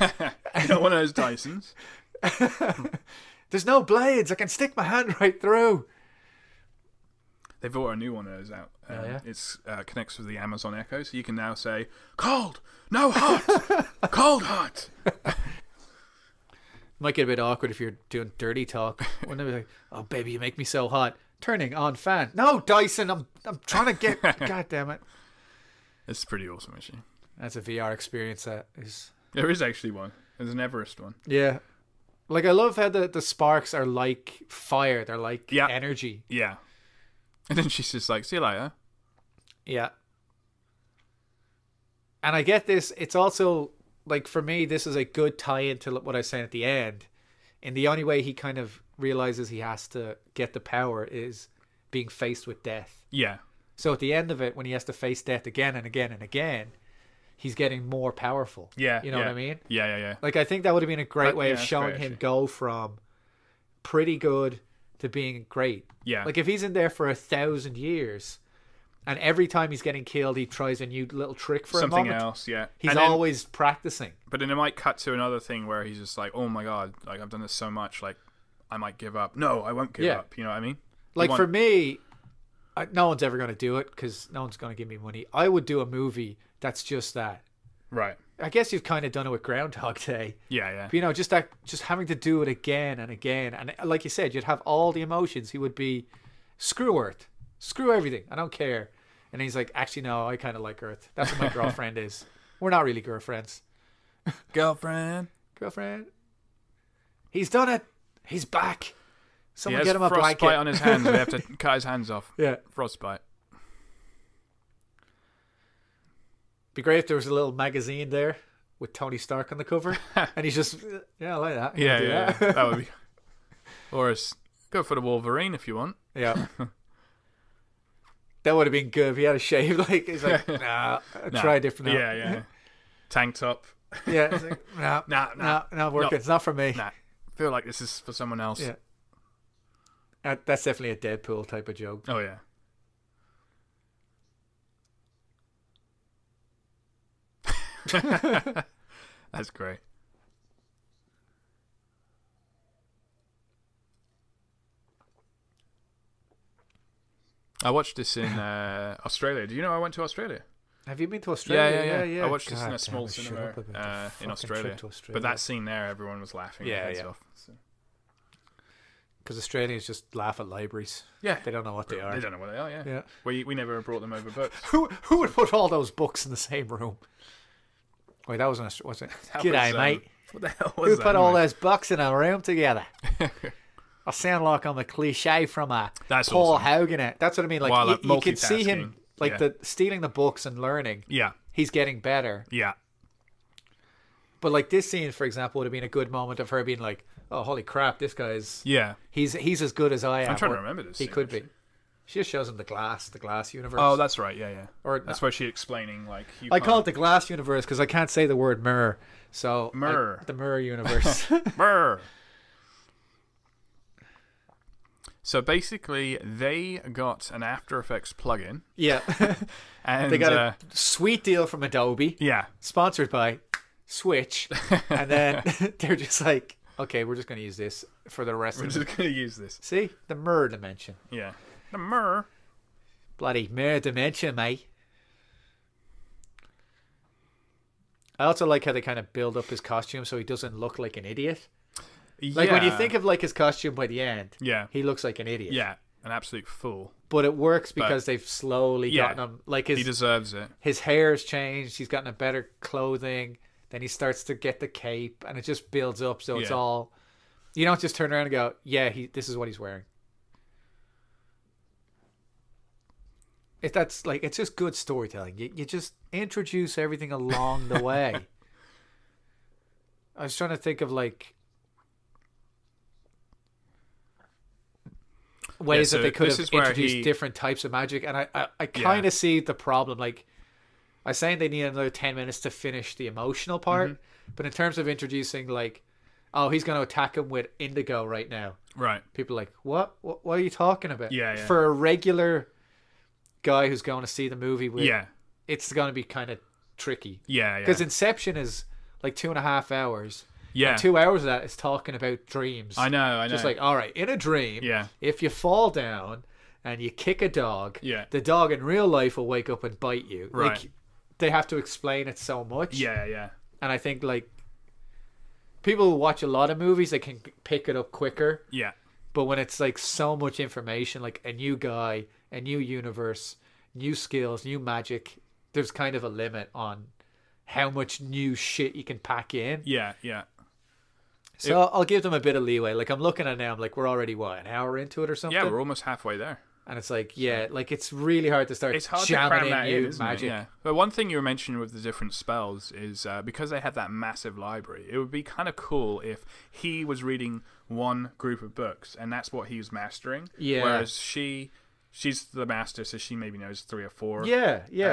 You're not one of those Dysons. There's no blades. I can stick my hand right through. They brought a new one of those out. It's connects with the Amazon Echo, so you can now say cold, no hot, cold hot. Might get a bit awkward if you're doing dirty talk. Wouldn't it be like, oh baby, you make me so hot. Turning on fan. No, Dyson, I'm trying to get. God damn it. It's pretty awesome, actually. That's a VR experience. That is. There is actually one. There's an Everest one. Yeah. Like, I love how the sparks are like fire. They're like energy. Yeah. And then she's just like, see you later. Yeah. And I get this. It's also, like, for me, this is a good tie-in to what I was saying at the end. And the only way he kind of realizes he has to get the power is being faced with death. Yeah. So at the end of it, when he has to face death again and again and again, he's getting more powerful. Yeah. You know what I mean? Yeah. Like, I think that would have been a great way of showing him go from pretty good to being great. Yeah. Like, if he's in there for 1,000 years, and every time he's getting killed, he tries a new little trick for something a moment. Else, yeah. He's always practicing. But then it might cut to another thing where he's just like, oh my god, like, I've done this so much, like, I might give up. No, I won't give up. You know what I mean? Like, for me, no one's ever going to do it because no one's going to give me money. I would do a movie that's just that. Right. I guess you've kind of done it with Groundhog Day. Yeah. But, you know, just having to do it again and again. And like you said, you'd have all the emotions. He would be, screw Earth. Screw everything. I don't care. And he's like, actually, no, I kind of like Earth. That's what my girlfriend is. We're not really girlfriends. Girlfriend. He's done it. He's back. Someone get him a blanket. frostbite on his hands. We have to cut his hands off. Yeah. Frostbite. Be great if there was a little magazine there with Tony Stark on the cover. And he's just, I like that. Yeah. That would be. Or go for the Wolverine if you want. Yeah. That would have been good if he had a shave. Like, he's like, nah, try different. Yeah. Tank top. Yeah. It's like, not working. It's not for me. Nah. I feel like this is for someone else. Yeah. That's definitely a Deadpool type of joke. Oh, yeah. That's great. I watched this in Australia. Do you know I went to Australia? Have you been to Australia? Yeah. I watched this in a small cinema in Australia. But that scene there, everyone was laughing their heads off. Because Australians just laugh at libraries. Yeah. They don't know what they are. They don't know what they are, yeah. We never brought them over books. Who would put all those books in the same room? Wait, that was it? G'day, mate. What the hell was that? Who put all those books in a room together? I sound like I'm a cliche from Paul Hogan. That's what I mean. Like, you could see him, like, stealing the books and learning. Yeah. He's getting better. Yeah. But, like, this scene, for example, would have been a good moment of her being like, oh, holy crap, this guy's... Yeah. He's as good as I am. I'm trying to remember this. He could be. She just shows him the glass universe. Oh, that's right. Yeah. Or that's where she's explaining, like... I call it the glass universe because I can't say the word mirror. So... the mirror universe. Mirror. So basically, they got an After Effects plugin. Yeah. And they got a sweet deal from Adobe. Yeah. Sponsored by switch, and then they're just like, okay, we're just going to use this for the rest of it. We're just going to use this. See? The mirror dimension. Yeah. The mirror. Bloody mirror dimension, mate. I also like how they kind of build up his costume so he doesn't look like an idiot. Like when you think of like his costume by the end, he looks like an idiot. Yeah, an absolute fool. But it works because they've slowly gotten him. Like he deserves it. His hair's changed. He's gotten a better clothing. Then he starts to get the cape, and it just builds up. So it's all. You don't just turn around and go, "Yeah, this is what he's wearing." It's just good storytelling. You just introduce everything along the way. I was trying to think of like ways that they could have introduced different types of magic, and I kind of see the problem. Like I was saying, they need another 10 minutes to finish the emotional part, but in terms of introducing like, oh, he's going to attack him with indigo right now. Right. People are like, what are you talking about? Yeah. For a regular guy who's going to see the movie with, it's going to be kind of tricky. Yeah. Because Inception is like 2.5 hours. Yeah. And 2 hours of that is talking about dreams. I know. Just like, all right, in a dream, if you fall down and you kick a dog, the dog in real life will wake up and bite you. Right. Like, they have to explain it so much. Yeah. And I think like people who watch a lot of movies, they can pick it up quicker. Yeah. But when it's like so much information, like a new guy, a new universe, new skills, new magic, there's kind of a limit on how much new shit you can pack in. Yeah. So I'll give them a bit of leeway. Like I'm looking at it now, I'm like, we're already an hour into it or something? Yeah, we're almost halfway there. And it's like, like it's really hard to start jamming in new magic. Yeah. But one thing you were mentioning with the different spells is because they have that massive library, it would be kind of cool if he was reading one group of books and that's what he was mastering. Yeah. Whereas she's the master, so she maybe knows 3 or 4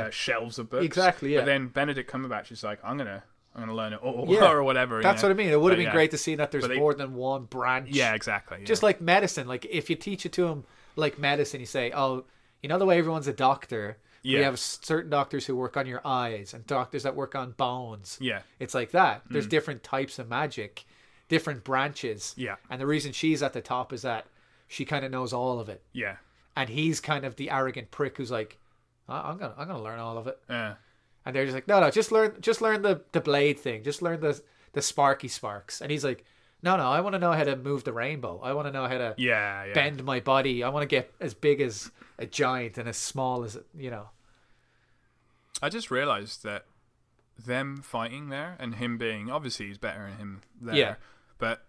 shelves of books. Exactly, yeah. But then Benedict Cumberbatch is like, I'm gonna learn it all or whatever. That's what I mean. It would have been great to see that there's more than one branch. Yeah, exactly. Yeah. Just like medicine. Like if you teach it to him like medicine, you say, oh, you know the way everyone's a doctor? We have certain doctors who work on your eyes and doctors that work on bones. Yeah. It's like that. There's different types of magic, different branches. Yeah. And the reason she's at the top is that she kind of knows all of it. Yeah. And he's kind of the arrogant prick who's like, I'm gonna learn all of it. Yeah. And they're just like, no, just learn the blade thing. Just learn the sparky sparks. And he's like, no, I want to know how to move the rainbow. I want to know how to bend my body. I want to get as big as a giant and as small as, I just realized that them fighting there and him being, obviously he's better than him there. Yeah. But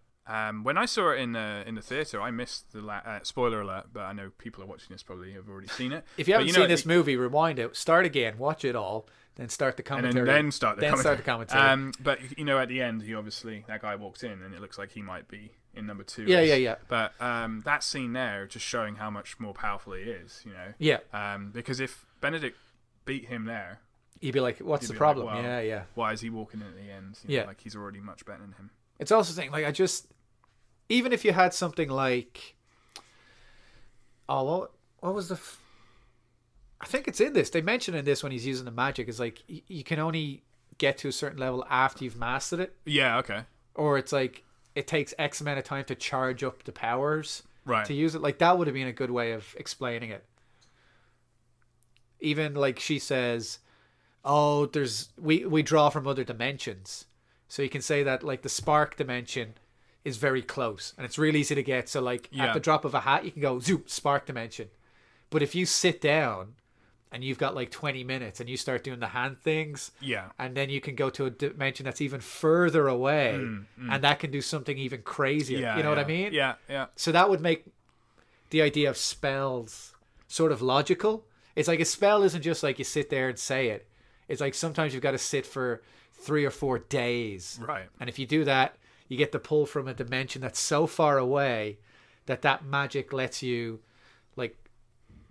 when I saw it in the theatre, I missed the spoiler alert, but I know people are watching this probably have already seen it. If you haven't seen this movie, rewind it, start again, watch it all, then start the commentary. And then start the commentary. But, at the end, he obviously, that guy walks in and it looks like he might be in number 2. Yeah. But that scene there, just showing how much more powerful he is, Yeah. Because if Benedict beat him there, you'd be like, what's the problem? Like, well, yeah. Why is he walking in at the end? Like he's already much better than him. It's also saying, like, even if you had something like, what was I think it's in this. They mention in this when he's using the magic, is like you can only get to a certain level after you've mastered it. Yeah, okay. Or it's like it takes X amount of time to charge up the powers to use it. Like that would have been a good way of explaining it. Even like she says, oh, we draw from other dimensions. So you can say that like the spark dimension is very close and it's really easy to get. So like at the drop of a hat, you can go zoop, spark dimension. But if you sit down and you've got like 20 minutes and you start doing the hand things, and then you can go to a dimension that's even further away, and that can do something even crazier. You know what I mean? Yeah. So that would make the idea of spells sort of logical. It's like a spell isn't just like you sit there and say it. It's like sometimes you've got to sit for 3 or 4 days. Right. And if you do that, you get the pull from a dimension that's so far away that magic lets you like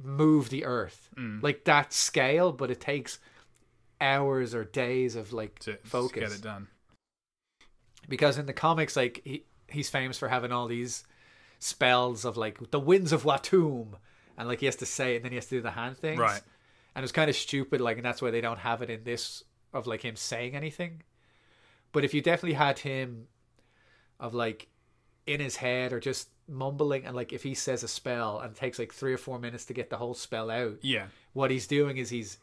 move the earth. Like that scale, but it takes hours or days of like focus to get it done. Because in the comics, like he's famous for having all these spells of like the Winds of Watoomb, and like he has to say it and then he has to do the hand things. Right. And it's kind of stupid, like, and that's why they don't have it in this of like him saying anything. But if you definitely had him of like in his head or just mumbling, and like if he says a spell and it takes like 3 or 4 minutes to get the whole spell out, what he's doing is he's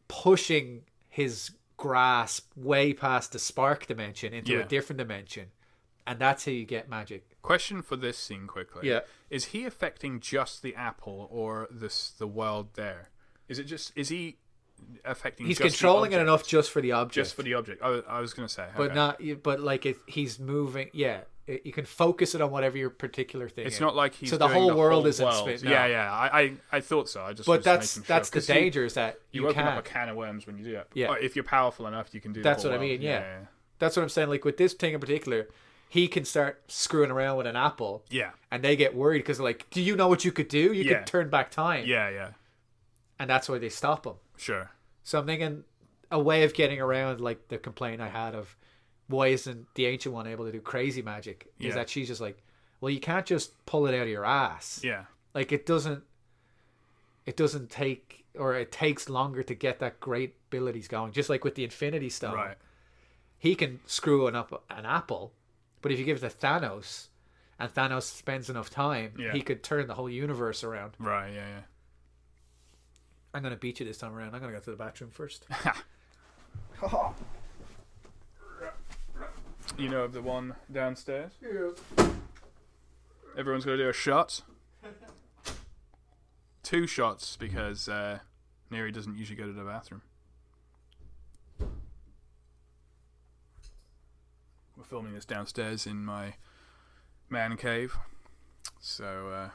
pushing his grasp way past the spark dimension into a different dimension, and that's how you get magic. Question for this scene quickly. Yeah. Is he affecting just the apple or the world there? Is he affecting he's just controlling it enough just for the object. Just for the object. I was going to say. But not but like if he's moving, you can focus it on whatever your particular thing is. It's not like he's so the whole world isn't spit. No. Yeah. I thought so. I just But was that's making sure, the danger is that you open up a can of worms when you do that. Yeah. Or if you're powerful enough, you can do that's the whole what I mean, world. yeah. That's what I'm saying. Like with this thing in particular, he can start screwing around with an apple. Yeah. And they get worried because they're like, do you know what you could do? You could turn back time. Yeah. And that's why they stop him. Sure. So I'm thinking a way of getting around like the complaint I had of why isn't the Ancient One able to do crazy magic is that she's just like, well, you can't just pull it out of your ass. Yeah. Like it doesn't take, or it takes longer to get that great abilities going. Just like with the Infinity Stone. Right. He can screw up an apple, but if you give it to Thanos and Thanos spends enough time, he could turn the whole universe around. Right, yeah. I'm going to beat you this time around. I'm going to go to the bathroom first. You know of the one downstairs? Yeah. Everyone's going to do a shot. 2 shots because Neri doesn't usually go to the bathroom. We're filming this downstairs in my man cave. So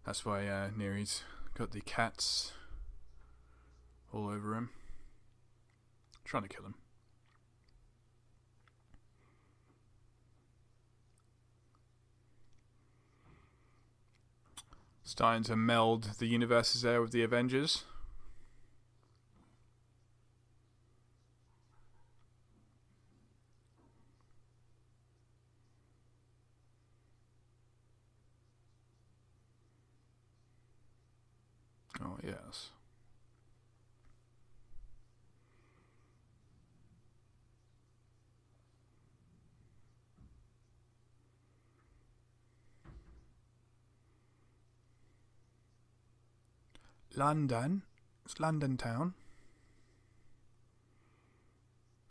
that's why Neri's got the cats all over him. Trying to kill him. Starting to meld the universes there with the Avengers. Oh, yes. London. It's London town.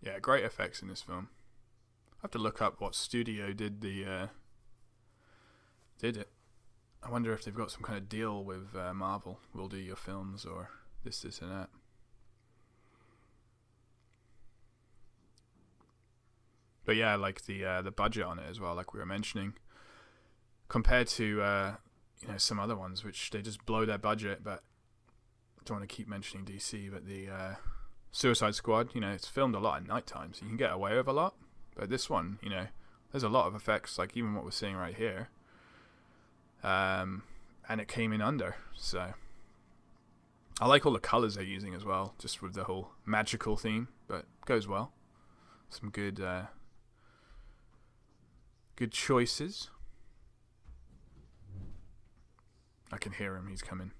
Yeah, great effects in this film. I have to look up what studio did it. I wonder if they've got some kind of deal with Marvel. We'll do your films or this and that. But yeah, like the budget on it as well, like we were mentioning, compared to some other ones which they just blow their budget. But I don't want to keep mentioning DC, but the Suicide Squad, it's filmed a lot at night time, so you can get away with a lot. But this one, there's a lot of effects, like even what we're seeing right here. And it came in under, so I like all the colours they're using as well, just with the whole magical theme, but goes well. Some good choices. I can hear him, he's coming.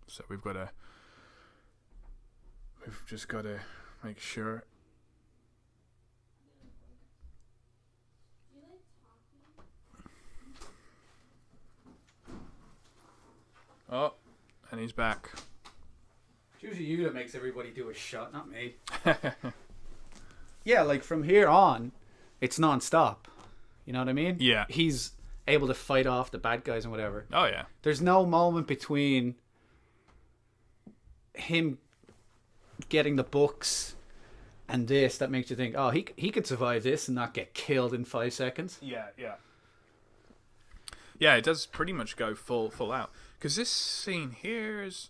So we've just got to make sure. Oh, and he's back. It's usually you that makes everybody do a shot, not me. Yeah, like from here on, it's non-stop. You know what I mean? Yeah. He's able to fight off the bad guys and whatever. Oh, yeah. There's no moment between him getting the books and this that makes you think, oh, he could survive this and not get killed in 5 seconds. Yeah. Yeah, it does pretty much go full out. Because this scene here is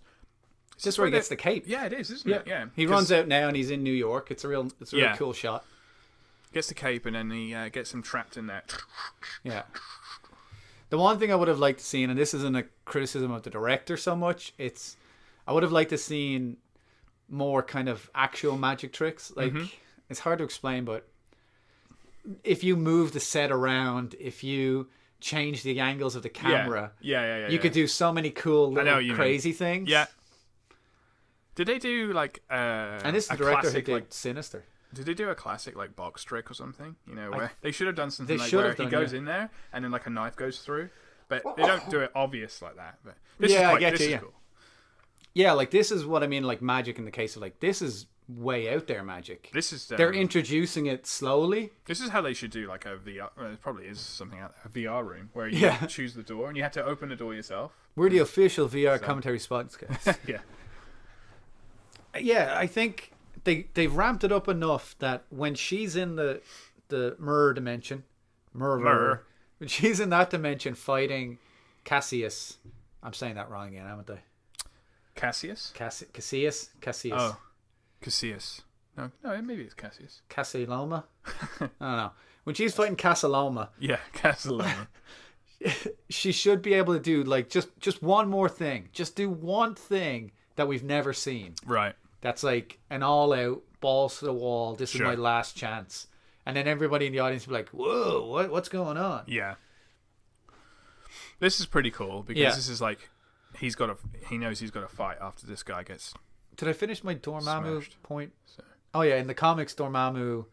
this where he gets the cape. Yeah, it is, isn't it? Yeah. He runs out now and he's in New York. It's a real cool shot. Gets the cape and then he gets him trapped in there. Yeah. The one thing I would have liked to see, and this isn't a criticism of the director so much, I would have liked to seen more kind of actual magic tricks. Like it's hard to explain, but if you move the set around, if you change the angles of the camera, you could do so many cool little crazy things. Yeah. Did they do like and this is the director who did Sinister. Did they do a classic like box trick or something? You know, where they should have done something They like should where have he done, goes yeah. in there and then like a knife goes through, but they don't do it obvious like that. But this Yeah, is I quite, get this you, is yeah. cool. Yeah, like this is what I mean, like magic in the case of like this is way out there magic. This is They're introducing it slowly. This is how they should do like a VR. Well, it probably is something out there, a VR room where you Yeah. choose the door and you have to open the door yourself. We're the official VR commentary podcast. Yeah. Yeah, I think they've ramped it up enough that when she's in the mirror dimension, Mirror. when she's in that dimension fighting Cassius, I'm saying that wrong again, haven't I? Cassius? Cassius. Oh, Cassius. No, maybe it's Cassius. Casaloma. I don't know. When she's fighting Casaloma, Yeah, Casaloma. she should be able to do like just one more thing. Just do one thing that we've never seen. Right. That's like an all-out, balls to the wall. This is my last chance, and then everybody in the audience will be like, "Whoa, what's going on?" Yeah. This is pretty cool because this is like he knows he's got to fight after this guy gets. Did I finish my Dormammu Smashed. point? So. Oh yeah, in the comics, Dormammu,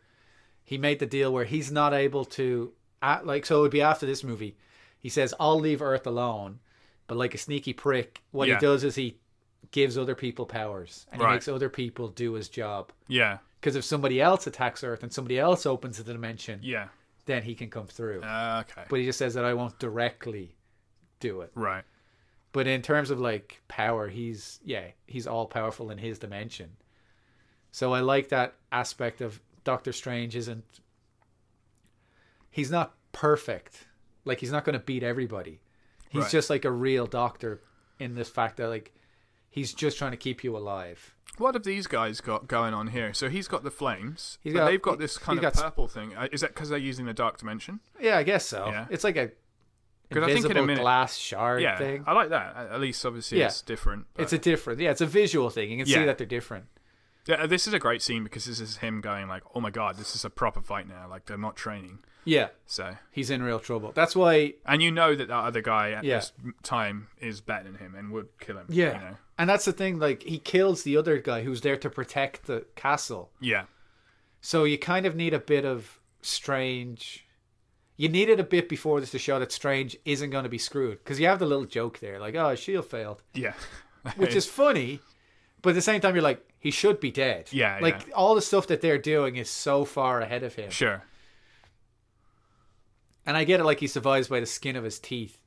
he made the deal where he's not able to so it would be after this movie. He says, "I'll leave Earth alone," but like a sneaky prick, what he does is he gives other people powers and he makes other people do his job. Yeah. Because if somebody else attacks Earth and somebody else opens the dimension, then he can come through. Okay. But he just says that I won't directly do it. Right. But in terms of like power, he's all powerful in his dimension. So I like that aspect of Doctor Strange he's not perfect. Like he's not going to beat everybody. He's just like a real doctor in this fact that like he's just trying to keep you alive. What have these guys got going on here? So he's got the flames. They've got this kind of purple thing. Is that because they're using the dark dimension? Yeah, I guess so. Yeah. It's like a Because I think in a minute, glass shard thing. I like that. At least, obviously, it's different. But it's a visual thing. You can see that they're different. Yeah, this is a great scene because this is him going like, "Oh my god, this is a proper fight now. Like they're not training." Yeah. So he's in real trouble. That's why. And you know that other guy at this time is better than him and would kill him. Yeah. You know? And that's the thing. Like he kills the other guy who's there to protect the castle. Yeah. So you kind of need a bit of Strange. You needed a bit before this to show that Strange isn't going to be screwed. Because you have the little joke there. Like, oh, his shield failed. Yeah. Which is funny. But at the same time, you're like, he should be dead. Yeah. Like, all the stuff that they're doing is so far ahead of him. Sure. And I get it, like, he survives by the skin of his teeth.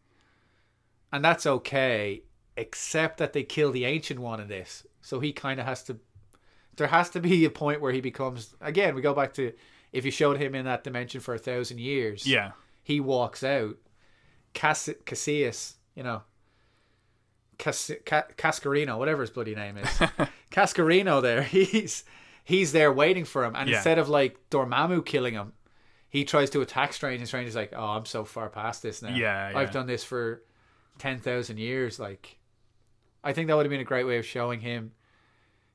And that's okay. Except that they kill the Ancient One in this. So he kind of has to... There has to be a point where he becomes... Again, we go back to... If you showed him in that dimension for 1,000 years, he walks out. Cassius, you know, Cascarino, whatever his bloody name is, Cascarino. There, he's there waiting for him, and instead of like Dormammu killing him, he tries to attack Strange, and Strange is like, "Oh, I'm so far past this now. I've done this for 10,000 years." Like, I think that would have been a great way of showing him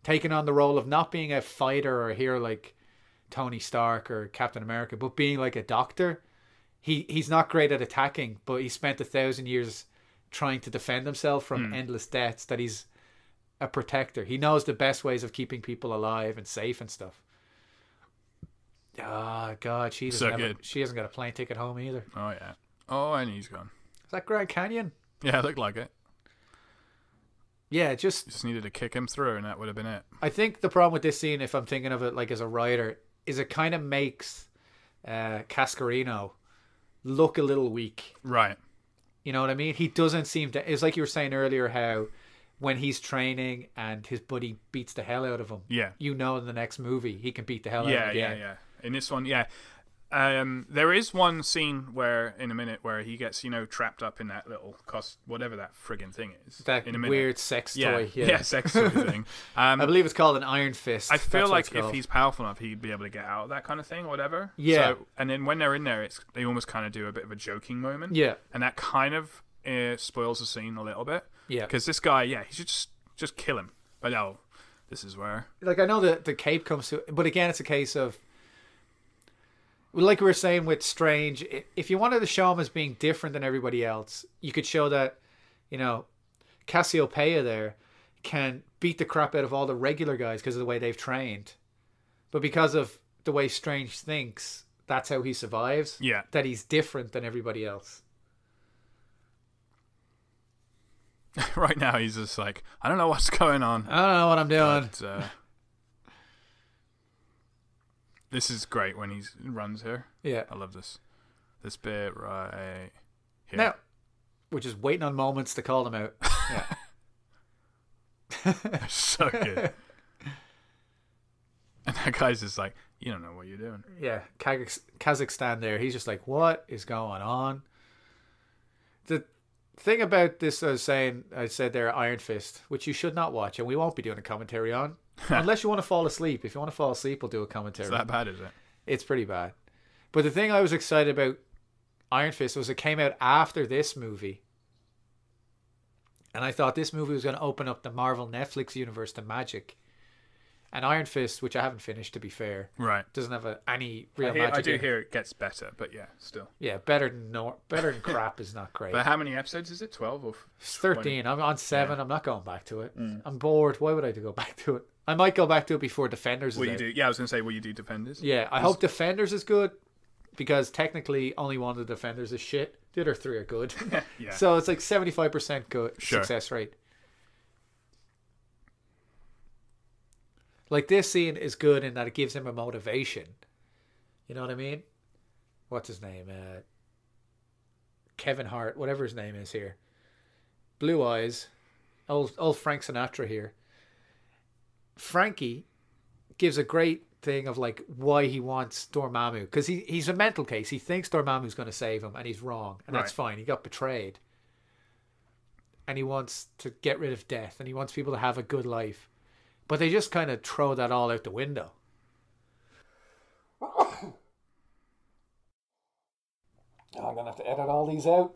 taking on the role of not being a fighter or a hero like Tony Stark or Captain America, but being like a doctor. He's not great at attacking, but he spent 1,000 years trying to defend himself from endless deaths. That he's a protector. He knows the best ways of keeping people alive and safe and stuff. Oh God, she hasn't got a plane ticket home either. Oh yeah. Oh, and he's gone. Is that Grand Canyon? Yeah, it looked like it. Yeah, just needed to kick him through, and that would have been it. I think the problem with this scene, if I'm thinking of it like as a writer, is it kind of makes Cascarino look a little weak. Right. You know what I mean? He doesn't seem to... It's like you were saying earlier how when he's training and his buddy beats the hell out of him, you know in the next movie he can beat the hell out of him again. Yeah. In this one, there is one scene where, in a minute, where he gets, trapped up in that little whatever that friggin' thing is. That in a minute. Weird sex toy. Yeah, sex toy thing. I believe it's called an Iron Fist. I feel like if he's powerful enough, he'd be able to get out of that kind of thing or whatever. Yeah. So, and then when they're in there, they almost kind of do a bit of a joking moment. Yeah. And that kind of spoils the scene a little bit. Yeah. Because this guy, he should just kill him. But no, this is where... Like, I know that the cape comes to... But again, it's a case of... Like we were saying with Strange, if you wanted to show him as being different than everybody else, you could show that, Cassiopeia there can beat the crap out of all the regular guys because of the way they've trained. But because of the way Strange thinks, that's how he survives. Yeah. That he's different than everybody else. Right now, he's just like, I don't know what's going on. I don't know what I'm doing. But, this is great when he runs here. Yeah. I love this. This bit right here. Now, we're just waiting on moments to call them out. Yeah. So good. And that guy's just like, you don't know what you're doing. Yeah. Kazakhstan there. He's just like, what is going on? The thing about this, I said there, Iron Fist, which you should not watch, and we won't be doing a commentary on. Unless you want to fall asleep. If you want to fall asleep, we'll do a commentary. Is that bad, is it? It's pretty bad. But the thing I was excited about Iron Fist was it came out after this movie. And I thought this movie was going to open up the Marvel Netflix universe to magic. And Iron Fist, which I haven't finished, to be fair, right, doesn't have any real magic. I do hear it gets better, but yeah, still. Yeah, better than crap is not great. But how many episodes is it? 12 or 13. I'm on 7. Yeah. I'm not going back to it. I'm bored. Why would I go back to it? I might go back to it before Defenders is out. Yeah, I was going to say, will you do Defenders? Yeah, I hope Defenders is good, because technically only one of the Defenders is shit. The other 3 are good. Yeah. So it's like 75% good success rate. Like, this scene is good in that it gives him a motivation. You know what I mean? What's his name? Kevin Hart, whatever his name is here. Blue eyes. Old Frank Sinatra here. Frankie gives a great thing of like why he wants Dormammu, because he's a mental case. He thinks Dormammu's going to save him, and he's wrong, and that's fine. He got betrayed, and he wants to get rid of death, and he wants people to have a good life, but they just kind of throw that all out the window. I'm gonna have to edit all these out.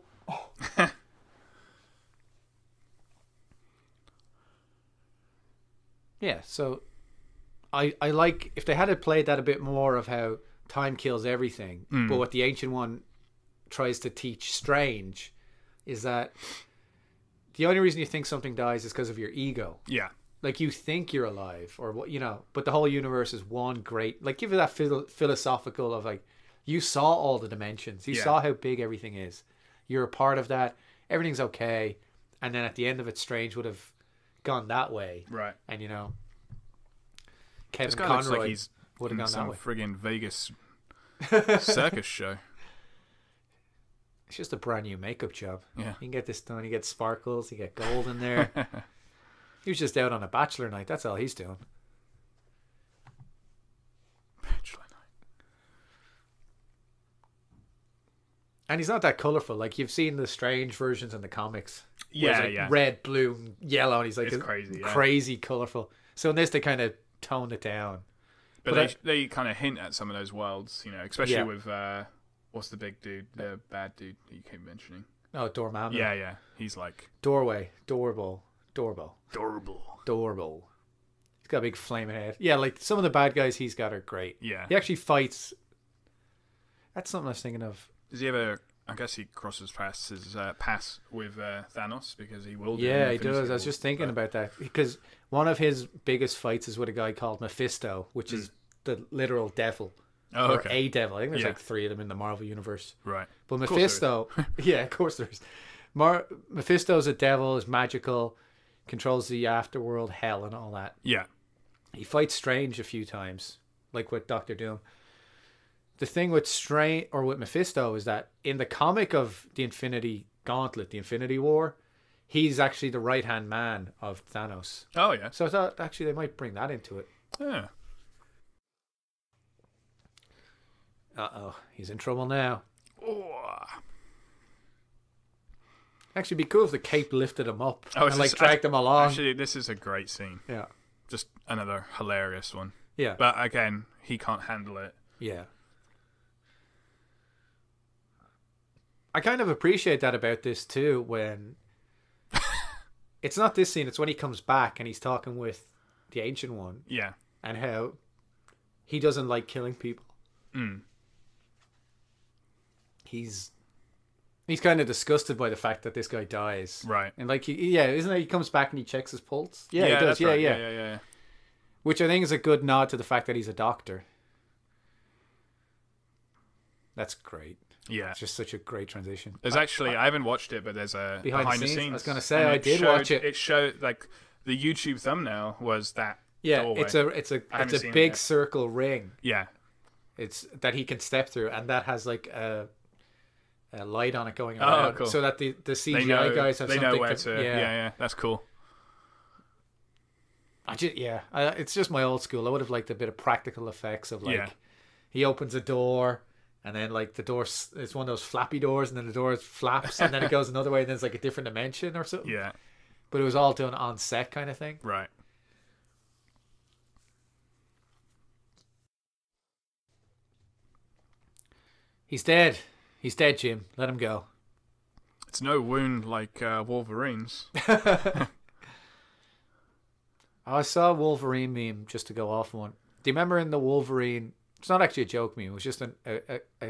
Yeah, so I like if they had played that a bit more of how time kills everything, but what the Ancient One tries to teach Strange is that the only reason you think something dies is because of your ego. Yeah. Like, you think you're alive, or what, you know, but the whole universe is one great, like, give it that philosophical of like, you saw all the dimensions, you saw how big everything is, you're a part of that, everything's okay, and then at the end of it, Strange would have gone that way, right? And you know, Kevin this guy Conroy looks like he's would have gone some that way. friggin' Vegas circus show. It's just a brand new makeup job. Yeah, you can get this done. You get sparkles. You get gold in there. He was just out on a bachelor night. That's all he's doing. Bachelor night. And he's not that colourful. Like, you've seen the Strange versions in the comics. Yeah, like yeah. Red, blue, and yellow. And he's like, it's crazy. Yeah. Crazy colourful. So in this, they kind of toned it down. But they kind of hint at some of those worlds, you know, especially with, what's the big dude, the bad dude that you keep mentioning? Oh, Dormammu. Yeah, yeah. He's like... Doorbell. He's got a big flaming head. Yeah, like some of the bad guys he's got are great. Yeah. He actually fights. That's something I was thinking of. Does he ever... I guess he crosses paths with Thanos, because he will do. Yeah, he does. I was just thinking about that, because one of his biggest fights is with a guy called Mephisto, which is the literal devil. Oh, or a devil. I think there's like 3 of them in the Marvel universe. Right. But Mephisto... yeah, of course there is. Mephisto's a devil, is magical, controls the afterworld, hell, and all that. Yeah. He fights Strange a few times, like with Doctor Doom. The thing with with Mephisto is that in the comic of the Infinity Gauntlet, the Infinity War, he's actually the right-hand man of Thanos. Oh, yeah. So I thought actually they might bring that into it. Yeah. Uh-oh, he's in trouble now. Oh. Actually, it'd be cool if the cape lifted him up and like dragged him along. Actually, this is a great scene. Yeah. Just another hilarious one. Yeah. But again, he can't handle it. Yeah. I kind of appreciate that about this too, when it's not this scene, it's when he comes back and he's talking with the Ancient One. Yeah. And how he doesn't like killing people. He's kind of disgusted by the fact that this guy dies. Right. And like, isn't it? He comes back and he checks his pulse. Yeah, he does. That's Yeah, right. yeah. Which I think is a good nod to the fact that he's a doctor. That's great. Yeah. It's just such a great transition. There's actually, I haven't watched it, but there's a behind the scenes. I was going to say, I did watch it. It showed, like, the YouTube thumbnail was that doorway. it's a big circle ring. Yeah. It's that he can step through, and that has like a light on it going around, cool. so that the CGI guys have something. They know where to. Yeah, that's cool. It's just my old school. I would have liked a bit of practical effects of like he opens a door, and then like the door, it's one of those flappy doors, and then the door flaps, and then it goes another way, and then it's like a different dimension or something. Yeah, but it was all done on set, kind of thing. Right. He's dead. He's dead, Jim. Let him go. It's no wound like Wolverine's. I saw a Wolverine meme just to go off one. Do you remember in the Wolverine? It's not actually a joke meme. It was just a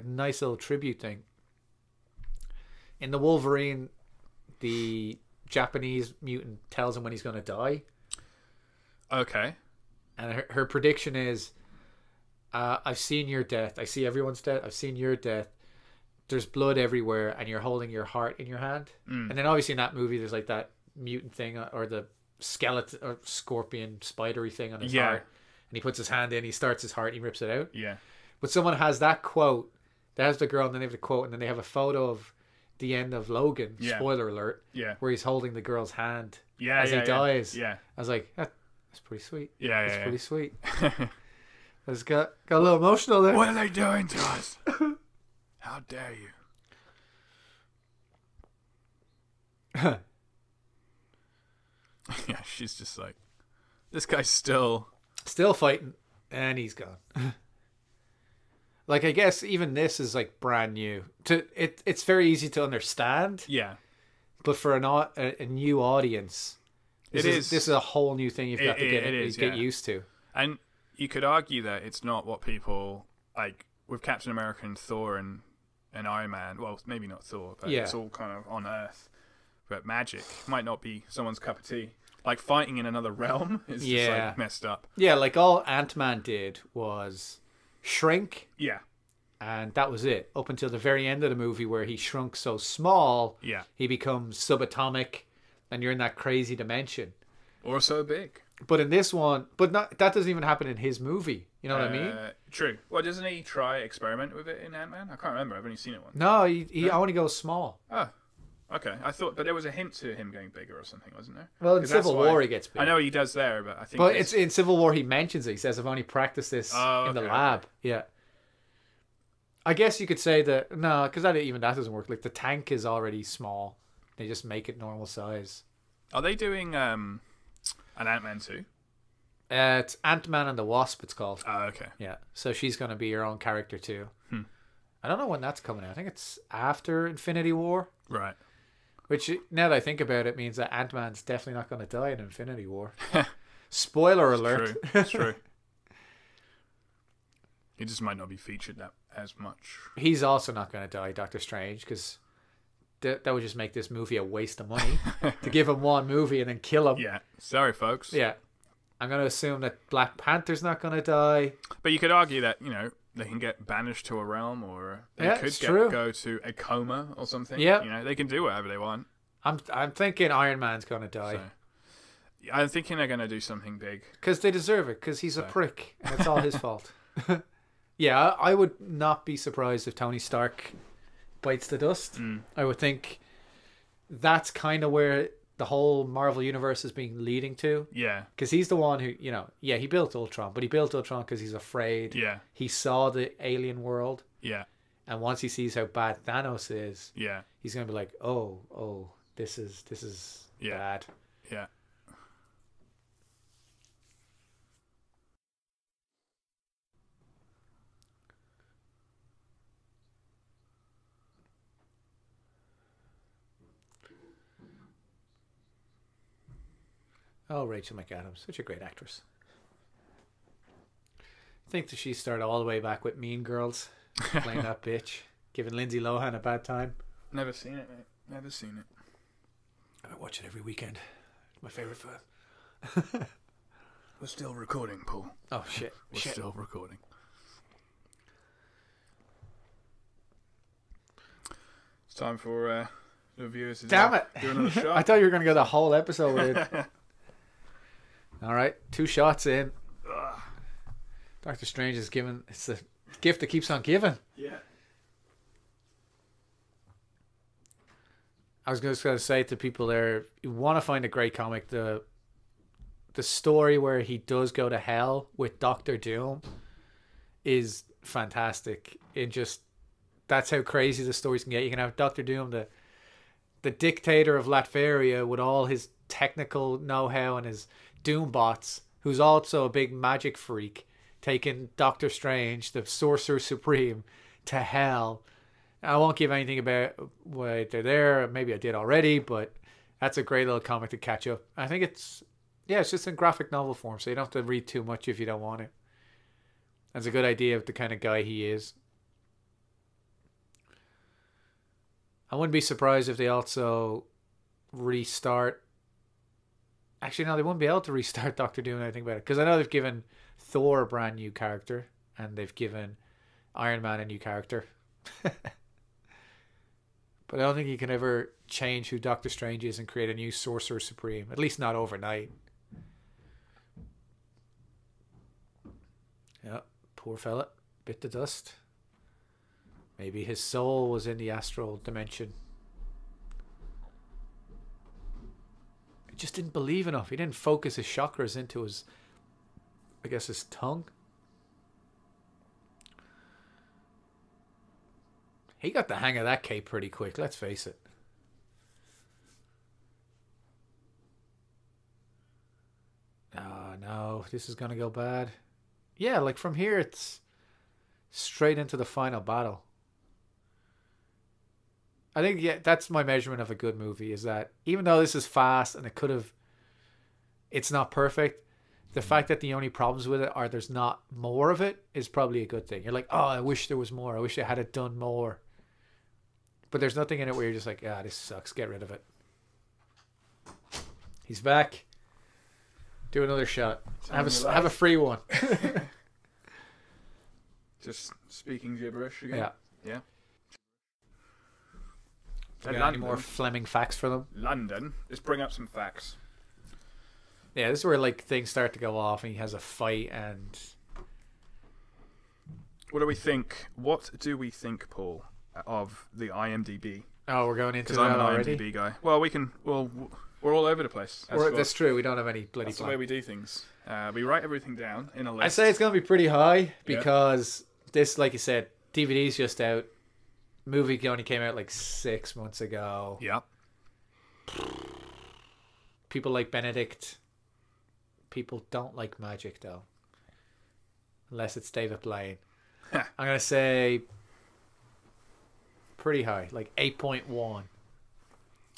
nice little tribute thing. In the Wolverine, the Japanese mutant tells him when he's going to die. Okay. And her prediction is, I've seen your death. I see everyone's death. I've seen your death. There's blood everywhere, and you're holding your heart in your hand. And then obviously in that movie, there's like that mutant thing, or the skeleton or scorpion spidery thing on his heart. And he puts his hand in, he starts his heart, and he rips it out. Yeah. But someone has that quote. There's the girl, and then they have the quote, and then they have a photo of the end of Logan. Yeah. Spoiler alert. Yeah. Where he's holding the girl's hand as he dies. Yeah. I was like, that's pretty sweet. Yeah, that's pretty sweet. I just got a little emotional there. What are they doing to us? How dare you? Yeah, she's just like, this guy's still fighting, and he's gone. Like, I guess even this is like brand new. It's very easy to understand. Yeah, but for a new audience, this is a whole new thing you've got to get used to. And you could argue that it's not what people like with Captain America and Thor and Iron Man. Well, maybe not Thor, but it's all kind of on Earth. But magic might not be someone's cup of tea. Like fighting in another realm is just like messed up. Yeah, like all Ant-Man did was shrink. Yeah. And that was it. Up until the very end of the movie where he shrunk so small, he becomes subatomic, and you're in that crazy dimension. Or so big. But in this one, that doesn't even happen in his movie. You know what I mean? True. Well, doesn't he experiment with it in Ant-Man? I can't remember. I've only seen it once. No, he only goes small. Oh. Okay, I thought, but there was a hint to him going bigger or something, wasn't there? Well, in Civil War he gets big. I know he does there, but I think. But it's in Civil War he mentions it. He says, "I've only practiced this in the lab." Okay. Yeah. I guess you could say that because that doesn't work. Like the tank is already small; they just make it normal size. Are they doing an Ant-Man too? It's Ant-Man and the Wasp. It's called. Oh, okay. Yeah, so she's going to be her own character too. I don't know when that's coming out. I think it's after Infinity War. Right. Which, now that I think about it, means that Ant-Man's definitely not going to die in Infinity War. Spoiler alert. It's true. He just might not be featured that as much. He's also not going to die, Doctor Strange, because that would just make this movie a waste of money. To give him one movie and then kill him. Yeah. Sorry, folks. Yeah. I'm going to assume that Black Panther's not going to die. But you could argue that, they can get banished to a realm, or they could go to a coma or something. Yeah, they can do whatever they want. I'm thinking Iron Man's gonna die. So, I'm thinking they're gonna do something big because they deserve it. Because he's a prick. That's all his fault. Yeah, I would not be surprised if Tony Stark bites the dust. I would think that's kind of where the whole Marvel universe is being leading to. Yeah. Because he's the one who, he built Ultron, but he built Ultron because he's afraid. Yeah. He saw the alien world. Yeah. And once he sees how bad Thanos is, he's going to be like, oh, this is bad. Yeah. Oh, Rachel McAdams, such a great actress. I think that she started all the way back with Mean Girls, playing that bitch, giving Lindsay Lohan a bad time. Never seen it, mate. Never seen it. I watch it every weekend. It's my favourite film. We're still recording, Paul. Oh, shit. We're still recording. Time for the viewers to Damn it! do another shot. I thought you were going to go the whole episode with it. All right, 2 shots in. Doctor Strange is given. It's the gift that keeps on giving. Yeah. I was just going to say to people there, you want to find a great comic, the story where he does go to hell with Doctor Doom is fantastic. That's how crazy the stories can get. You can have Doctor Doom, the dictator of Latveria, with all his technical know-how and his Doom bots, who's also a big magic freak, taking Doctor Strange, the Sorcerer Supreme, to hell. I won't give anything about why they're there. Maybe I did already, but that's a great little comic to catch up. I think it's just in graphic novel form, so you don't have to read too much if you don't want it. That's a good idea of the kind of guy he is. I wouldn't be surprised if they also restart. Actually, no, they wouldn't be able to restart Doctor Doom. I think about it, because I know they've given Thor a brand new character, and they've given Iron Man a new character. But I don't think you can ever change who Doctor Strange is and create a new Sorcerer Supreme. At least not overnight. Yeah, poor fella. Bit the dust. Maybe his soul was in the astral dimension. He just didn't believe enough. He didn't focus his chakras into his tongue. He got the hang of that cape pretty quick, let's face it. Oh, no, this is going to go bad. Yeah, like from here, it's straight into the final battle. I think, that's my measurement of a good movie, is that even though this is fast and it's not perfect, the fact that the only problems with it are there's not more of it is probably a good thing. You're like, oh, I wish there was more. I wish I had it done more. But there's nothing in it where you're just like, this sucks. Get rid of it. He's back. Do another shot. Have a free one. Just speaking gibberish again. Yeah. Any more Fleming facts for them? London. Let's bring up some facts. Yeah, this is where like things start to go off, and he has a fight, and what do we think? What do we think, Paul, of the IMDb? Oh, we're going into that I'm an already? IMDb guy. Well, we're all over the place. That's true. We don't have any bloody. That's the way we do things. We write everything down in a list. I say it's going to be pretty high because this, like you said, DVD's just out. Movie only came out like 6 months ago. Yep. People like Benedict. People don't like magic, though. Unless it's David Blaine. I'm going to say pretty high. Like 8.1.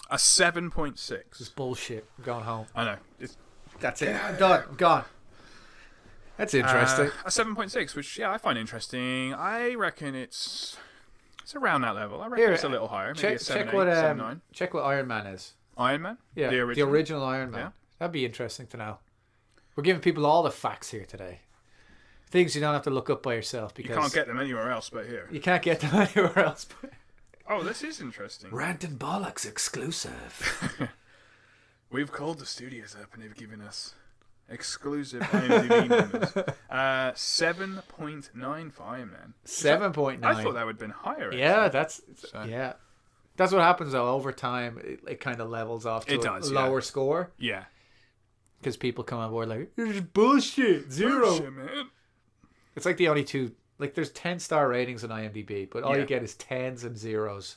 A 7.6. This is bullshit. I'm going home. I know. That's it. I'm done. I'm gone. That's interesting. A 7.6, which, I find interesting. I reckon it's around that level. I reckon it's a little higher. Maybe a 7, 8, 7, 9. Check what Iron Man is. Iron Man? Yeah, the original Iron Man. Yeah. That'd be interesting to know. We're giving people all the facts here today. Things you don't have to look up by yourself, because you can't get them anywhere else but here. You can't get them anywhere else but... Oh, this is interesting. Rant and Bollox exclusive. We've called the studios up and they've given us exclusive IMDb numbers. 7.95, man. 7.9. I thought that would have been higher. Actually. Yeah, that's what happens though. Over time, it kind of levels off to a lower score. Yeah. Because people come on board like, it's bullshit, 0. Bullshit, man. It's like the only two, like there's 10-star ratings on IMDb, but all you get is 10s and 0s.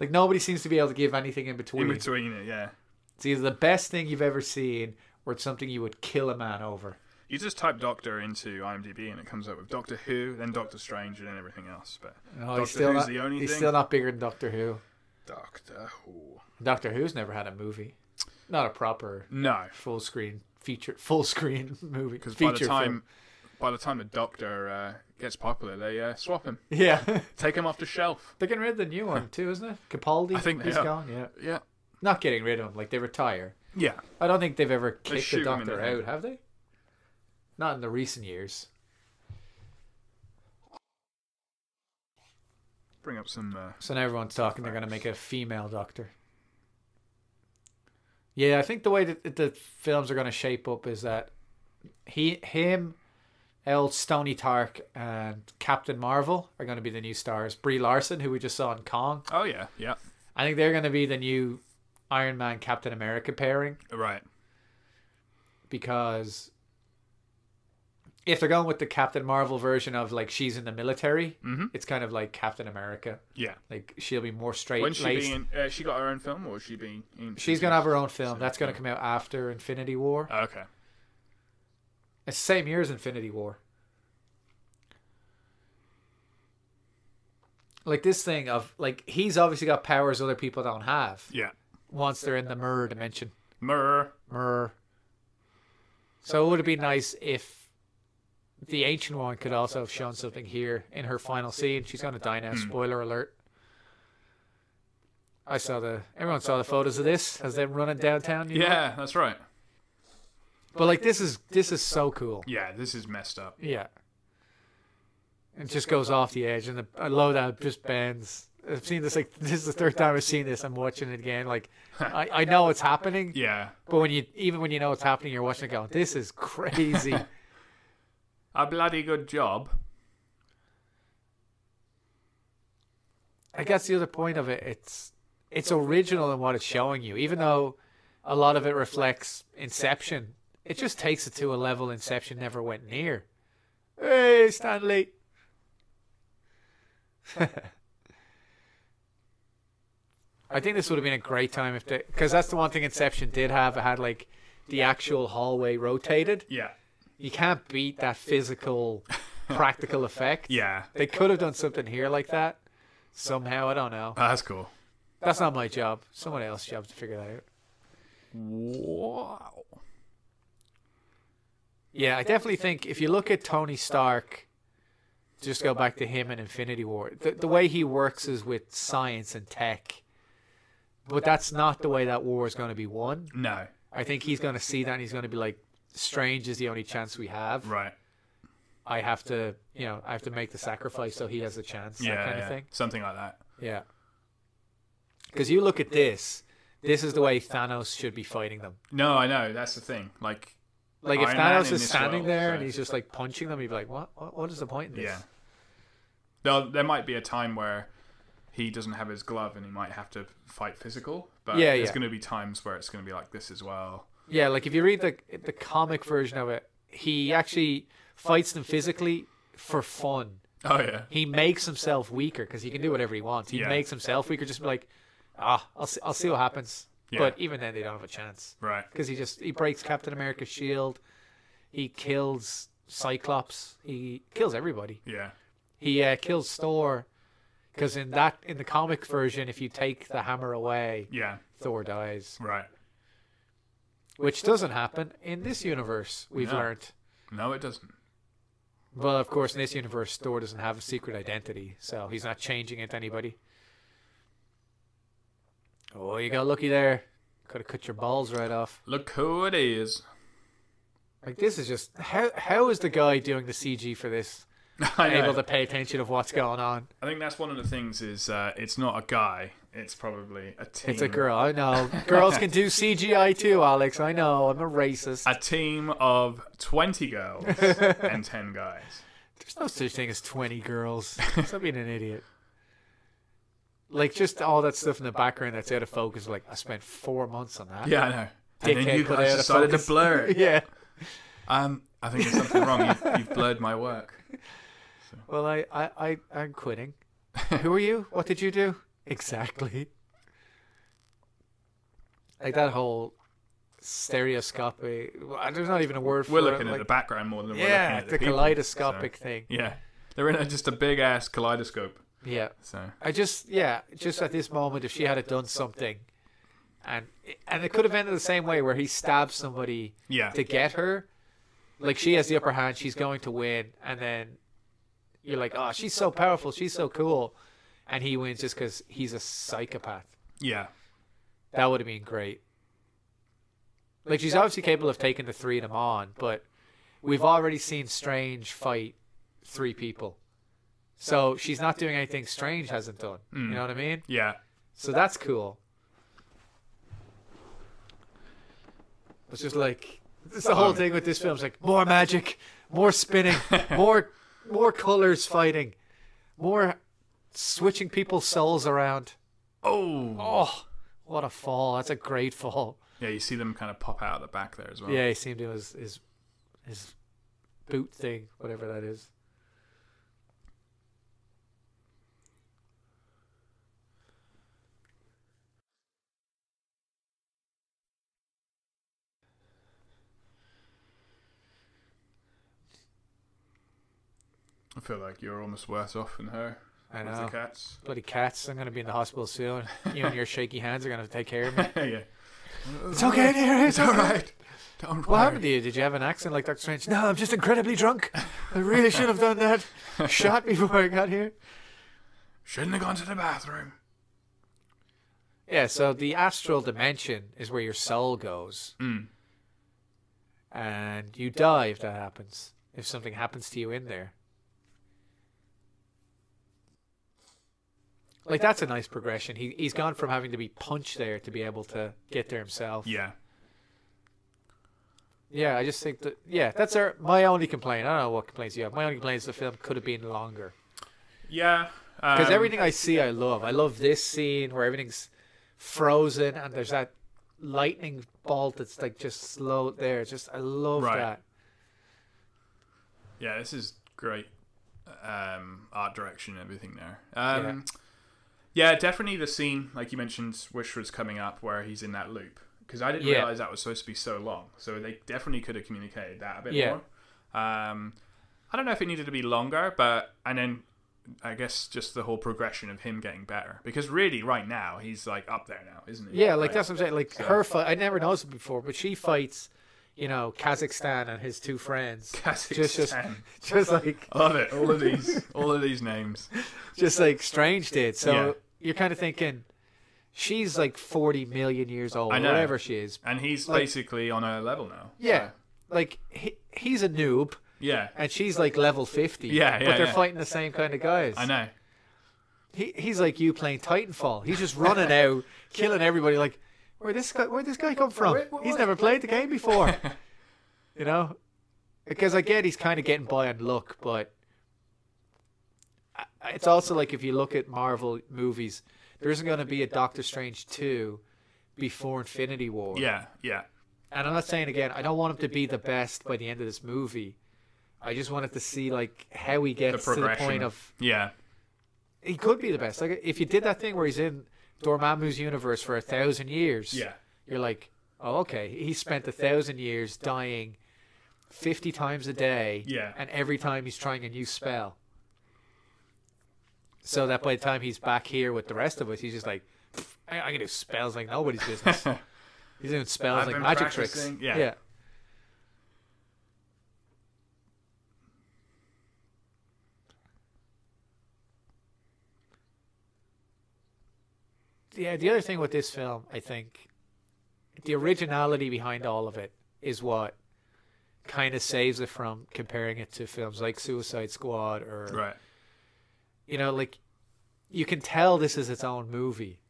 Like nobody seems to be able to give anything in between. In between it, yeah. It's either the best thing you've ever seen, or it's something you would kill a man over. You just type Doctor into IMDb and it comes up with Doctor Who, then Doctor Strange, and then everything else. But Doctor Who's the only thing. He's still not bigger than Doctor Who. Doctor Who. Doctor Who's never had a movie. Not a proper full screen movie. Because by the time the Doctor gets popular, they swap him. Yeah. Take him off the shelf. They're getting rid of the new one too, isn't it? Capaldi? I think he's gone, Yeah. Not getting rid of him, like they retire. Yeah. I don't think they've ever kicked the Doctor out, have they? Not in the recent years. bring up some. So now everyone's talking. They're going to make a female Doctor. Yeah, I think the way that the films are going to shape up is that him, old Stony Tark, and Captain Marvel are going to be the new stars. Brie Larson, who we just saw in Kong. Oh yeah, yeah. I think they're going to be the new Iron Man Captain America pairing. Right. Because if they're going with the Captain Marvel version of like she's in the military, it's kind of like Captain America. Yeah. Like she'll be more straight. When's she being? She got her own film, or is she being? She's gonna have her own film. That's gonna come out after Infinity War. Okay. It's the same year as Infinity War. Like this thing of like he's obviously got powers other people don't have. Yeah. Once they're in the mirror dimension. Mirror. So it would have been nice if the Ancient One could also have shown something here in her final scene. She's going to die now. Spoiler alert. Everyone saw the photos of this as they're running downtown. Yeah, that's right. But like this is so cool. Yeah, this is messed up. Yeah. It just goes off the edge, and the loadout just bends. I've seen this this is the third time I've seen this. I'm watching it again. Like I know it's happening. Yeah. But when you know it's happening, you're watching it going, this is crazy. A bloody good job. I guess the other point of it, it's original in what it's showing you, even though a lot of it reflects Inception. It just takes it to a level Inception never went near. Hey, Stanley. I think this would have been a great time because that's the one thing Inception did have. It had like the actual hallway rotated. Yeah. You can't beat that physical, practical effect. Yeah. They could have done something here like that. Somehow, I don't know. Oh, that's cool. That's not my job. Someone else's job to figure that out. Wow. Yeah, I definitely think if you look at Tony Stark, just go back to him in Infinity War, the way he works is with science and tech. But that's not the way that war is going to be won. No. I think he's going to see that and he's going to be like, Strange is the only chance we have. Right. I have to make the sacrifice so he has a chance. That kind of thing. Something like that. Yeah. Because you look at this is the way Thanos should be fighting them. No, I know. That's the thing. Like if Iron Thanos Man is standing there so. And he's just like punching them, you'd be like, what is the point in this? Yeah. There might be a time where he doesn't have his glove and he might have to fight physical. But there's going to be times where it's going to be like this as well. Yeah, like if you read the comic version of it, he actually fights them physically for fun. Oh, yeah. He makes himself weaker because he can do whatever he wants. He makes himself weaker, just be like, I'll see what happens. Yeah. But even then, they don't have a chance. Right. Because he breaks Captain America's shield. He kills Cyclops. He kills everybody. Yeah. He kills Thor. Because in the comic version, if you take the hammer away, Thor dies. Right. Which doesn't happen in this universe, we've learned. No, it doesn't. Well, of course, in this universe, Thor doesn't have a secret identity, so he's not changing it to anybody. Oh, you got lucky there. Could have cut your balls right off. Look who it is. Like, this is just... How is the guy doing the CG for this able to pay attention of what's going on? I think that's one of the things is it's not a guy. It's probably a team. It's a girl, I know. Girls can do CGI too, Alex. I know, I'm a racist. A team of 20 girls and 10 guys. There's no such thing as 20 girls. Stop being an idiot. Like, just all that stuff in the background that's out of focus. Like, I spent 4 months on that. Yeah, I know. And then you guys decided to blur it. Yeah. I think there's something wrong. You've blurred my work. So. Well, I'm quitting. Who are you? What did you do? Exactly. Like that whole stereoscopic. There's not even a word for it. We're looking at the background more than we're looking at the people, kaleidoscopic thing. Yeah. They're in just a big ass kaleidoscope. Yeah. So just at this moment, if she had done something, and it could have ended the same way where he stabs somebody to get her. Like, she has the upper hand, she's going to win, and then you're like, oh, she's so powerful, she's so cool. And he wins just because he's a psychopath. Yeah. That would have been great. Like, she's obviously capable of taking the three of them on, but we've already seen Strange fight 3 people. So she's not doing anything Strange hasn't done. You know what I mean? Yeah. So that's cool. It's just like, it's the whole thing with this film. It's like, more magic, more spinning, more colors fighting, more switching people's souls around. Oh, what a fall. That's a great fall. Yeah, you see them kind of pop out of the back there as well. Yeah, he seemed to his boot thing, whatever that is. I feel like you're almost worse off than her. I know. With the cats. Bloody cats. I'm going to be in the hospital soon. You and your shaky hands are going to take care of me. Yeah. It's okay, dear. It's all right. Don't worry. What happened to you? Did you have an accent like Dr. Strange? No, I'm just incredibly drunk. I really should have done that. Shot before I got here. Shouldn't have gone to the bathroom. Yeah, so the astral dimension is where your soul goes. And you die if that happens. If something happens to you in there. Like, that's a nice progression. He's gone from having to be punched there to be able to get there himself. Yeah. Yeah, I just think that, yeah, that's my only complaint. I don't know what complaints you have. My only complaint is the film could have been longer. Yeah. Because everything I see, I love. I love this scene where everything's frozen and there's that lightning bolt that's like just slow there. I love that. Yeah, this is great art direction and everything there. Yeah, definitely the scene, like you mentioned, which was coming up where he's in that loop. Because I didn't realize that was supposed to be so long. So they definitely could have communicated that a bit more. I don't know if it needed to be longer, and then I guess just the whole progression of him getting better. Because really, right now, he's like up there now, isn't he? Yeah, like that's what I'm saying. Like her fight, I never noticed it before, but she fights, Kazakhstan and his two friends. Kazakhstan. Just like... I love it. All of these names. Just like Strange did. So you're kind of thinking... She's like 40 million years old, or whatever she is. And he's like, basically on her level now. Yeah. So. Like, he's a noob. Yeah. And she's like level 50. Yeah, But they're fighting the same kind of guys. I know. He's like you playing Titanfall. He's just running out, killing everybody. Like, where'd this guy come from? He's never played the game before. Because I get he's kind of getting by on luck, but it's also like if you look at Marvel movies... There isn't going to be a Doctor Strange 2 before Infinity War. Yeah, yeah. And I'm not saying, again, I don't want him to be the best by the end of this movie. I just wanted to see, like, how he gets to the point of... Yeah. He could be the best. Like, if you did that thing where he's in Dormammu's universe for 1,000 years, you're like, oh, okay, he spent 1,000 years dying 50 times a day, and every time he's trying a new spell. So that by the time he's back here with the rest of us, he's just like, I can do spells like nobody's business. He's doing spells like magic tricks. Yeah. Yeah, the other thing with this film, I think, the originality behind all of it is what kind of saves it from comparing it to films like Suicide Squad or... Right. Like, you can tell this is its own movie.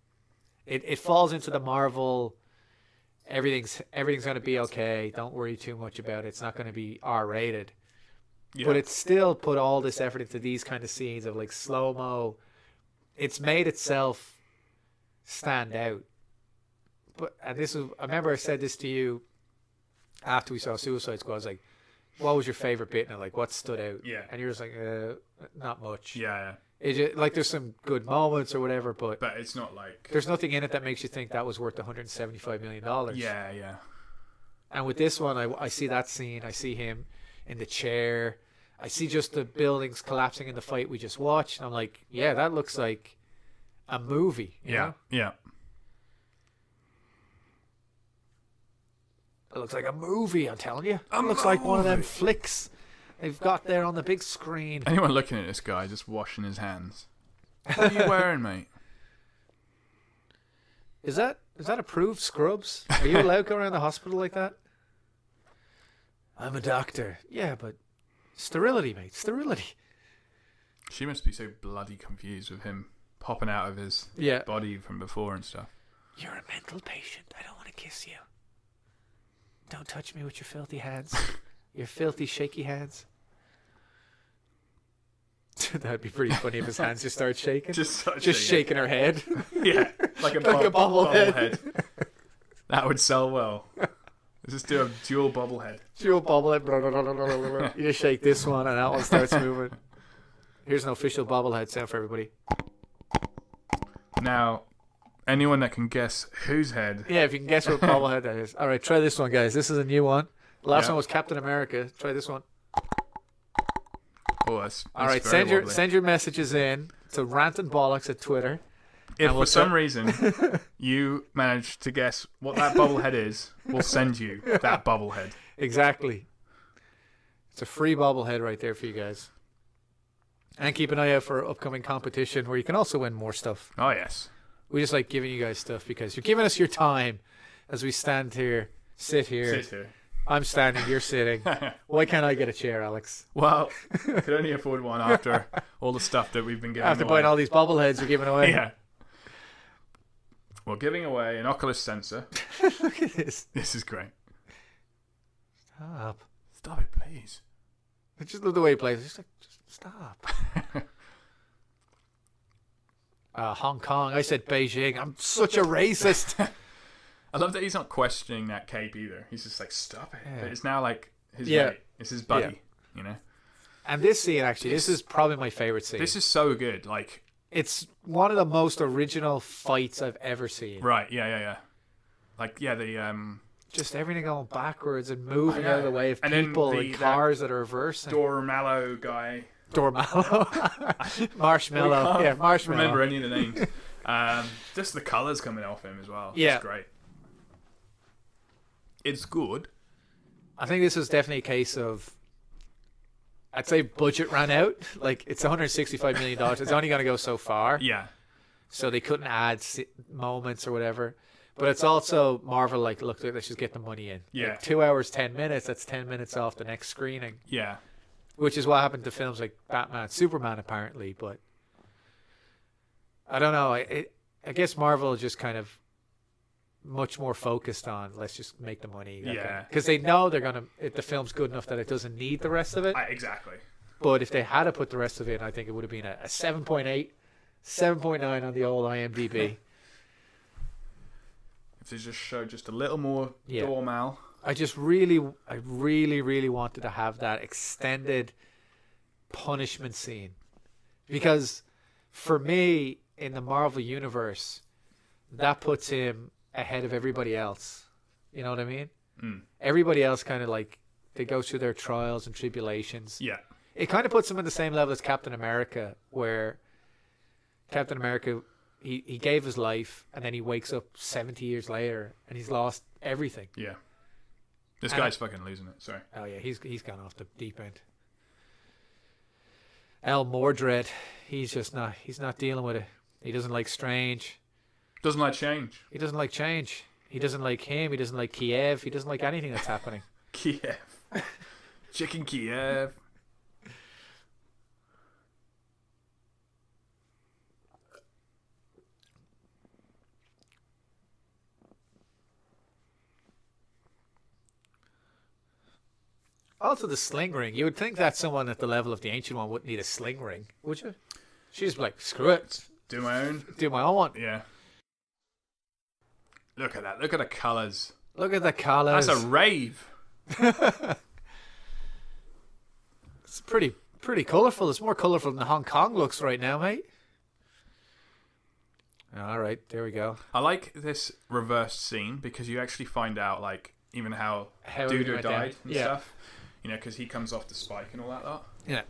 It falls into the Marvel, everything's going to be okay, don't worry too much about it, it's not going to be R-rated. Yeah. But it's still put all this effort into these kind of scenes of, like, slow-mo. It's made itself stand out. I remember I said this to you after we saw Suicide Squad. I was like, what was your favorite bit? And like, what stood out? Yeah. And you're just like, not much. Yeah. It's just, like, there's some good moments or whatever, but it's not like there's nothing in it that makes you think that was worth $175 million. Yeah, yeah. And with this one, I see that scene. I see him in the chair. I see just the buildings collapsing in the fight we just watched. And I'm like, yeah, that looks like a movie. You know? Yeah. It looks like a movie, I'm telling you. It looks like one of them flicks they've got there on the big screen. Anyone looking at this guy just washing his hands? What are you wearing, mate? Is that approved scrubs? Are you allowed to go around the hospital like that? I'm a doctor. Yeah, but sterility, mate. Sterility. She must be so bloody confused with him popping out of his body from before and stuff. You're a mental patient. I don't want to kiss you. Don't touch me with your filthy hands. Your filthy, shaky hands. That'd be pretty funny if his hands just start shaking. Just shaking her head. Yeah, like a bobblehead. That would sell well. Let's just do a dual bobblehead. Dual bobblehead. You just shake this one and that one starts moving. Here's an official bobblehead sound for everybody. Now, anyone that can guess whose head. Yeah, if you can guess what bobblehead that is. All right, try this one, guys. This is a new one. The last one was Captain America. Try this one. Oh, that's all right, send your messages in to Rant and Bollox at Twitter. If for some reason you manage to guess what that bobblehead is, we'll send you that bobblehead. Exactly. It's a free bobblehead right there for you guys. And keep an eye out for upcoming competition where you can also win more stuff. Oh, yes. We just like giving you guys stuff because you're giving us your time as we sit here. I'm standing, you're sitting. Why can't I get a chair, Alex? Well, I could only afford one after all the stuff that we've been giving away. After buying all these bobbleheads we're giving away. Yeah. We're giving away an Oculus sensor. Look at this. This is great. Stop. Stop it, please. I just love the way he plays. Just stop. Hong Kong. I said Beijing. I'm such a racist. I love that he's not questioning that cape either. He's just like, stop it. Yeah. But it's now like his mate. It's his buddy, you know? And this scene, actually, this is probably my favorite scene. This is so good. Like, it's one of the most original fights I've ever seen. Right, yeah. Like, the... just everything going backwards and moving out of the way of people and cars that are reversing. Dormallow guy. Marshmallow. Yeah, Marshmallow. Remember any of the names. Just the colours coming off him as well. Yeah. It's great. It's good. I think this was definitely a case of, I'd say budget ran out. Like, it's $165 million. It's only going to go so far. Yeah. So they couldn't add moments or whatever. But it's also Marvel, like, look, let's just get the money in. Yeah. Like 2 hours, 10 minutes, that's 10 minutes off the next screening. Yeah. Which is what happened to films like Batman, Superman, apparently. But I don't know. I guess Marvel just kind of much more focused on let's just make the money. Yeah. Because they know they're going to, if the film's good enough that it doesn't need the rest of it. Exactly. But if they had to put the rest of it in, I think it would have been a 7.8, 7.9 on the old IMDb. If they just showed just a little more Dormal. I really wanted to have that extended punishment scene. Because for me, in the Marvel Universe, that puts him ahead of everybody else. You know what I mean? Mm. Everybody else kind of like, they go through their trials and tribulations. Yeah. It kind of puts him in the same level as Captain America, where Captain America, he gave his life and then he wakes up 70 years later and he's lost everything. Yeah. This guy's fucking losing it. Sorry. Oh yeah, he's gone off the deep end. El Mordred, he's not dealing with it. He doesn't like Strange. Doesn't like change. He doesn't like change. He doesn't like him. He doesn't like Kiev. He doesn't like anything that's happening. Kiev. Chicken Kiev. Also, the sling ring. You would think that someone at the level of the Ancient One wouldn't need a sling ring, would you? She's like, screw it. Do my own. Do my own one. Yeah. Look at that. Look at the colours. Look at the colours. That's a rave. It's pretty colourful. It's more colourful than Hong Kong looks right now, mate. All right, there we go. I like this reversed scene because you actually find out, like, even how Duda died and stuff. You know, because he comes off the spike and all that lot. Yeah.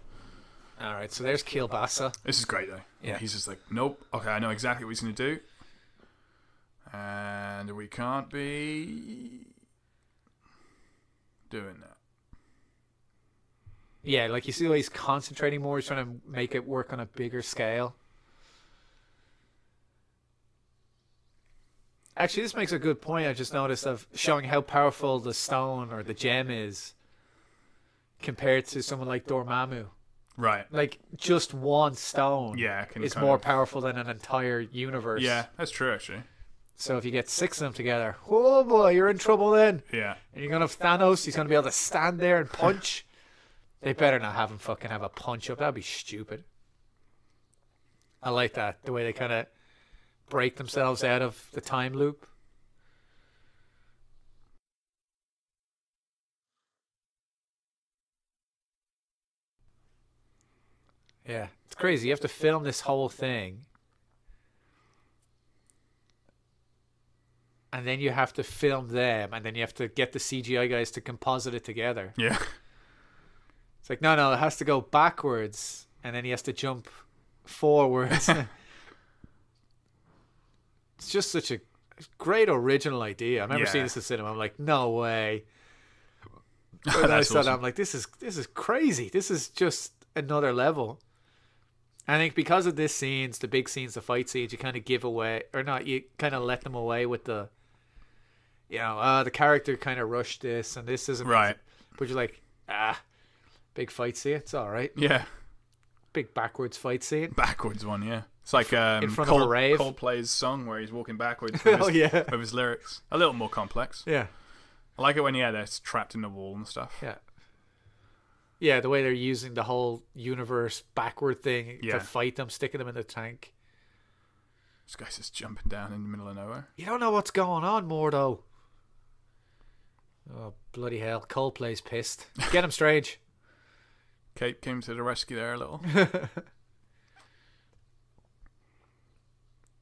All right, so there's Kielbasa. This is great, though. Yeah. He's just like, nope. Okay, I know exactly what he's going to do. And we can't be doing that. Yeah, like you see how he's concentrating more. He's trying to make it work on a bigger scale. Actually, this makes a good point. I just noticed of showing how powerful the stone or the gem is compared to someone like Dormammu. Right. Like, just one stone is more powerful than an entire universe. Yeah, that's true, actually. So if you get 6 of them together, oh boy, you're in trouble then. Yeah. And you're going to have Thanos, he's going to be able to stand there and punch. They better not have him fucking have a punch up. That'd be stupid. I like that. The way they kind of break themselves out of the time loop. Yeah, it's crazy. You have to film this whole thing. And then you have to film them. And then you have to get the CGI guys to composite it together. Yeah. It's like, no, it has to go backwards. And then he has to jump forwards. It's just such a great original idea. I remember seeing this in cinema. I'm like, no way. And I saw that, I'm like, this is crazy. This is just another level. I think because of this scenes, the big scenes, the fight scenes, you kind of give away, or not, you kind of let them away with the, the character kind of rushed this, and this isn't right. But you're like, big fight scene, it's all right. Yeah. Big backwards fight scene. Backwards one, yeah. It's like in front of a rave. Coldplay's song where he's walking backwards with his lyrics. A little more complex. Yeah. I like it when they're trapped in the wall and stuff. Yeah. Yeah, the way they're using the whole universe backward thing to fight them, sticking them in the tank. This guy's just jumping down in the middle of nowhere. You don't know what's going on, Mordo. Oh, bloody hell. Coldplay's pissed. Get him, Strange. Kate came to the rescue there a little.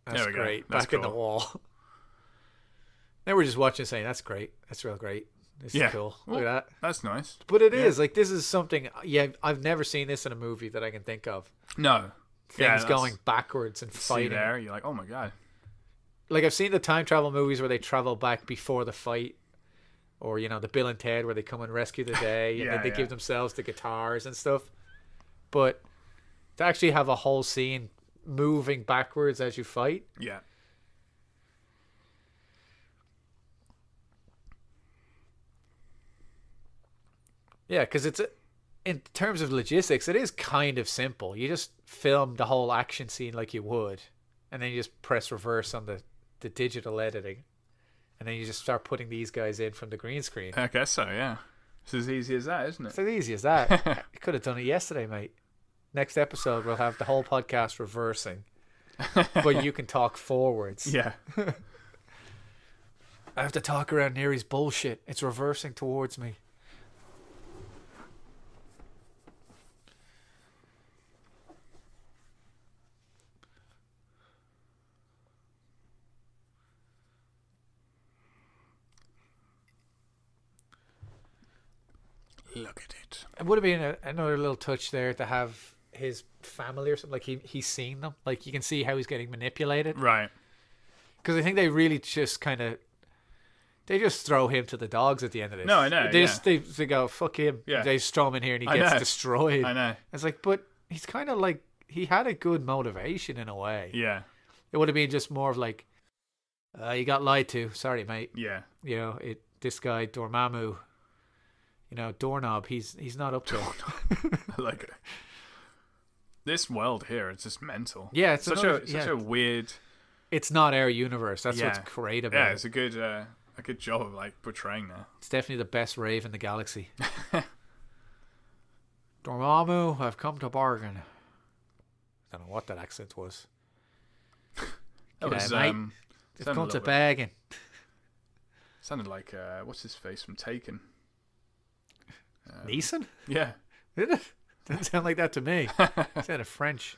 That's great. That's Back in the wall. Now we're just watching saying, that's great. That's real great. This is cool. Look at that. That's nice. But it is. Like, this is something, I've never seen this in a movie that I can think of. No. Things going backwards and fighting. See there, you're like, oh my God. Like, I've seen the time travel movies where they travel back before the fight. Or, the Bill and Ted where they come and rescue the day. And then they give themselves the guitars and stuff. But to actually have a whole scene moving backwards as you fight. Yeah. Yeah, because in terms of logistics, it is kind of simple. You just film the whole action scene like you would, and then you just press reverse on the digital editing, and then you just start putting these guys in from the green screen. I guess so, yeah. It's as easy as that, isn't it? It's as easy as that. You could have done it yesterday, mate. Next episode, we'll have the whole podcast reversing, but you can talk forwards. Yeah. I have to talk around Neri's bullshit. It's reversing towards me. Look at it. It would have been another little touch there to have his family or something. Like he's seen them. Like you can see how he's getting manipulated. Right. Because I think they really just kind of... They just throw him to the dogs at the end of this. No, I know. They go, fuck him. Yeah. They just throw him in here and he gets destroyed. I know. It's like, but he's kind of like... He had a good motivation in a way. Yeah. It would have been just more of like, you got lied to. Sorry, mate. Yeah. This guy, Dormammu... Doorknob, he's not up to it. Like it. This world here, it's just mental. Yeah, it's such a weird. It's not our universe. That's what's great about it. Yeah, it's a good job of like portraying that. It's definitely the best rave in the galaxy. Dormammu, I've come to bargain. I don't know what that accent was. That was mate. I've come to bargain. Sounded like what's his face from Taken. Neeson? Yeah. Did it? Didn't sound like that to me. It sounded French.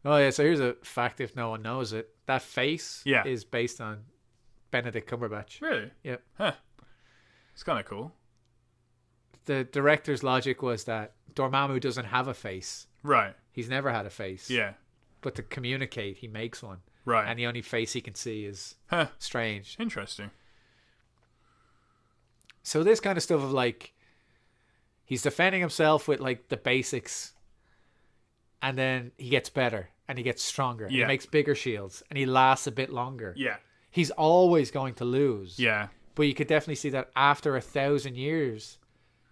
Oh, yeah, so here's a fact if no one knows it. That face is based on Benedict Cumberbatch. Really? Yep. Huh. It's kind of cool. The director's logic was that Dormammu doesn't have a face. Right. He's never had a face. Yeah. But to communicate, he makes one. Right. And the only face he can see is Strange. Interesting. So this kind of stuff of like... He's defending himself with like the basics, and then he gets better and he gets stronger. Yeah. He makes bigger shields and he lasts a bit longer. Yeah. He's always going to lose. Yeah. But you could definitely see that after 1,000 years,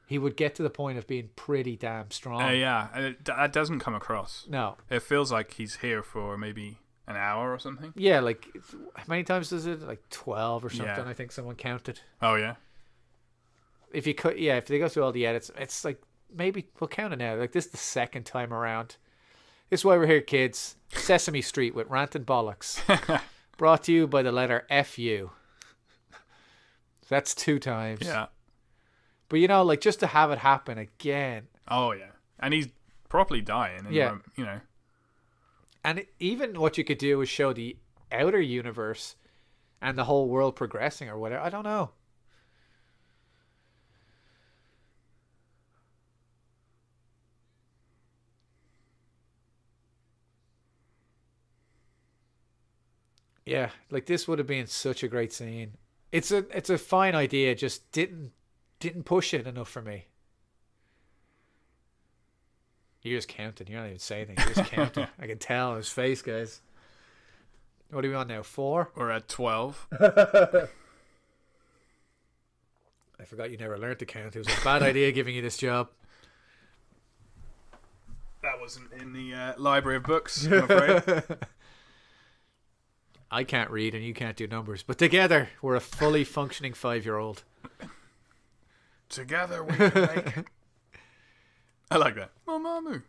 he would get to the point of being pretty damn strong. Yeah, and that doesn't come across. No. It feels like he's here for maybe an hour or something. Yeah, like, how many times does it? Like 12 or something, Yeah. I think someone counted. Oh, yeah? If you could, yeah, if they go through all the edits, it's like, maybe, we'll count it now. Like, this is the second time around. This is why we're here, kids. Sesame Street with Rant and Bollox. Brought to you by the letter FU. That's 2 times. Yeah. But, you know, like, just to have it happen again. Oh, yeah. And he's properly dying. And, Yeah. You know. And even what you could do is show the outer universe and the whole world progressing or whatever. I don't know. Yeah, like this would have been such a great scene. It's a fine idea, just didn't push it enough for me. You're just counting. You're not even saying anything. You're just counting. I can tell on his face, guys. What are we on now? 4? We're at 12. I forgot you never learned to count. It was a bad idea giving you this job. That wasn't in the library of books, I'm afraid. I can't read and you can't do numbers, but together we're a fully functioning 5-year-old. Together we can make it. I like that. Mamamoo.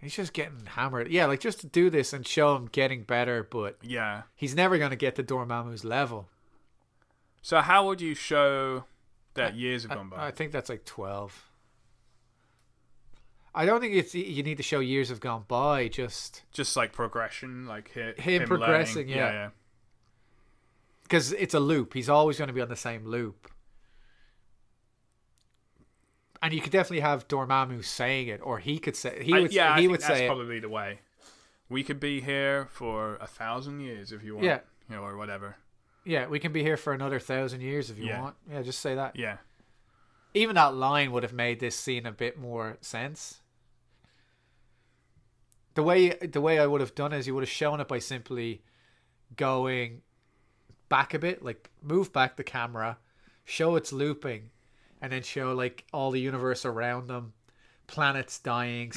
He's just getting hammered. Yeah, like just to do this and show him getting better, but Yeah. he's never going to get to Dormammu's level. So how would you show that years have gone by? I think that's like 12. I don't think you need to show years have gone by. Just like progression, like him progressing, learning. yeah. Because it's a loop. He's always going to be on the same loop. And you could definitely have Dormammu saying it, or he could say. I think say that's it. probably the way. We could be here for 1,000 years if you want. Yeah. You know, or whatever. Yeah, we can be here for another 1,000 years if you want. Yeah, just say that. Yeah. Even that line would have made this scene a bit more sense. The way I would have done it is you would have shown it by simply going back a bit, like move back the camera, show it's looping, and then show like all the universe around them, planets dying,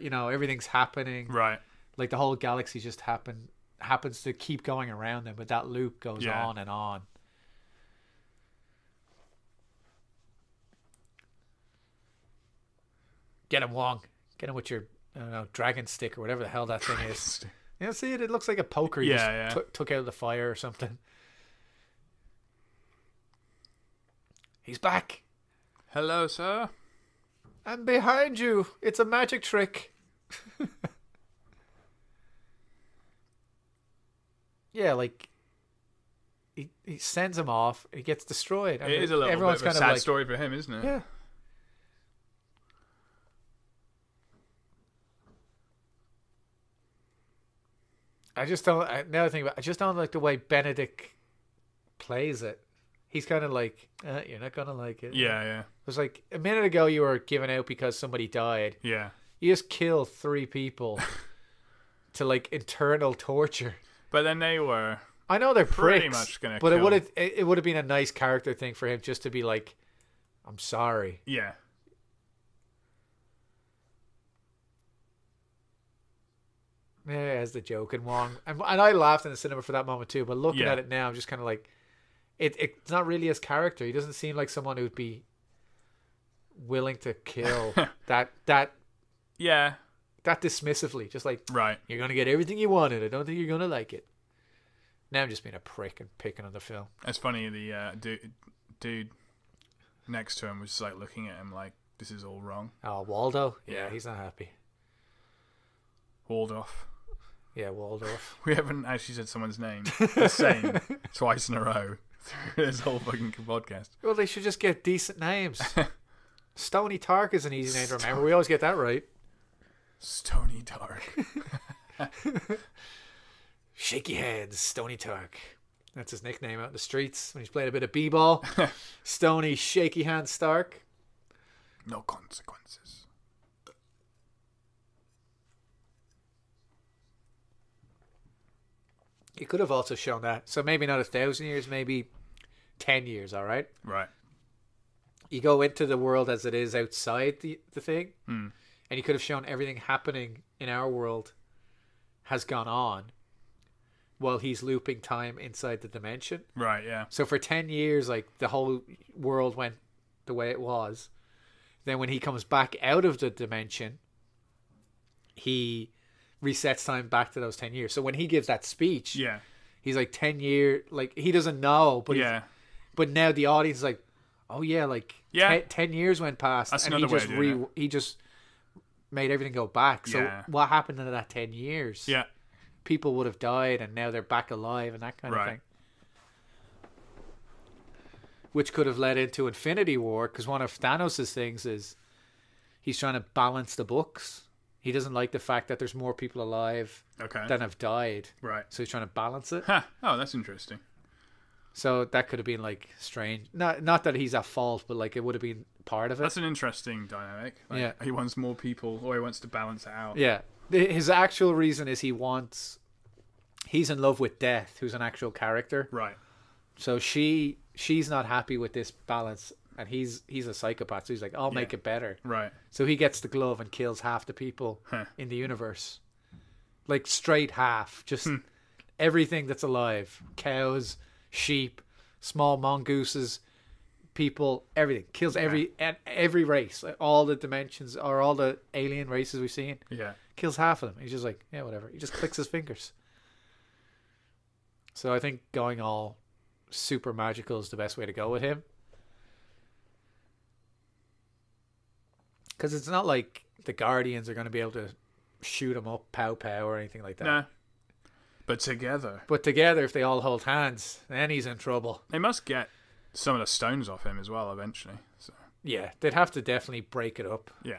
everything's happening. Right. Like the whole galaxy just happens to keep going around them, but that loop goes on and on. Get him, Wong. Get him with your, I don't know, dragon stick or whatever the hell that thing is. You know, see it? It looks like a poker you took out of the fire or something. He's back. Hello, sir. I'm behind you. It's a magic trick. Yeah, like he sends him off. He gets destroyed. It is a little bit of a sad story for him, isn't it? Yeah. I just don't. Another thing, I just don't like the way Benedict plays it. He's kind of like, you're not gonna like it. Yeah, yeah. It was like a minute ago you were giving out because somebody died. Yeah. You just kill 3 people to like internal torture. But then they were. I know they're pretty pricks, much gonna. but kill. it would have been a nice character thing for him just to be like, I'm sorry. Yeah. Yeah, as the joke and Wong, and I laughed in the cinema for that moment too. But looking at it now, I'm just kind of like, it's not really his character. He doesn't seem like someone who'd be willing to kill that Yeah. that dismissively. Just like, Right. you're gonna get everything you wanted. I don't think you're gonna like it. Now I'm just being a prick and picking on the film. It's funny. The dude next to him was just like looking at him like, this is all wrong. Oh, Waldo. Yeah. Yeah, he's not happy. Waldorf. Yeah, Waldorf. We haven't actually said someone's name the same twice in a row through this whole fucking podcast. Well, they should just get decent names. Stony Tark is an easy name to remember. We always get that right. Stony Dark. Shaky Hands, Stony Tark. That's his nickname out in the streets when he's playing a bit of b-ball. Stony Shaky Hands Stark. No consequences. You could have also shown that. So maybe not 1,000 years, maybe 10 years, all right? Right. You go into the world as it is outside the thing, and you could have shown everything happening in our world has gone on while he's looping time inside the dimension. Right, yeah. So for 10 years, like, the whole world went the way it was. Then when he comes back out of the dimension, he resets time back to those 10 years. So when he gives that speech, he's like 10 years, like, he doesn't know, but but now the audience is like, oh yeah, like 10 years went past. That's and another way of doing it. He just made everything go back. So what happened in that 10 years? Yeah. People would have died and now they're back alive and that kind of thing. Which could have led into Infinity War, because one of Thanos' things is he's trying to balance the books. He doesn't like the fact that there's more people alive than have died. Right. So he's trying to balance it. Huh. Oh, that's interesting. So that could have been like strange. Not that he's at fault, but like it would have been part of it. That's an interesting dynamic. Like, he wants more people, or he wants to balance it out. Yeah. His actual reason is he's in love with Death, who's an actual character. Right. So she's not happy with this balance, and he's a psychopath. So he's like, I'll make it better. Right. So he gets the glove and kills half the people in the universe. Like straight half. Just everything that's alive. Cows, sheep, small mongooses, people, everything. Kills every race. Like all the dimensions or all the alien races we've seen. Yeah. Kills half of them. He's just like, yeah, whatever. He just clicks his fingers. So I think going all super magical is the best way to go with him. Because it's not like the Guardians are going to be able to shoot him up, pow pow, or anything like that. Nah. But together, if they all hold hands, then he's in trouble. They must get some of the stones off him as well eventually. So yeah, they'd have to definitely break it up. Yeah.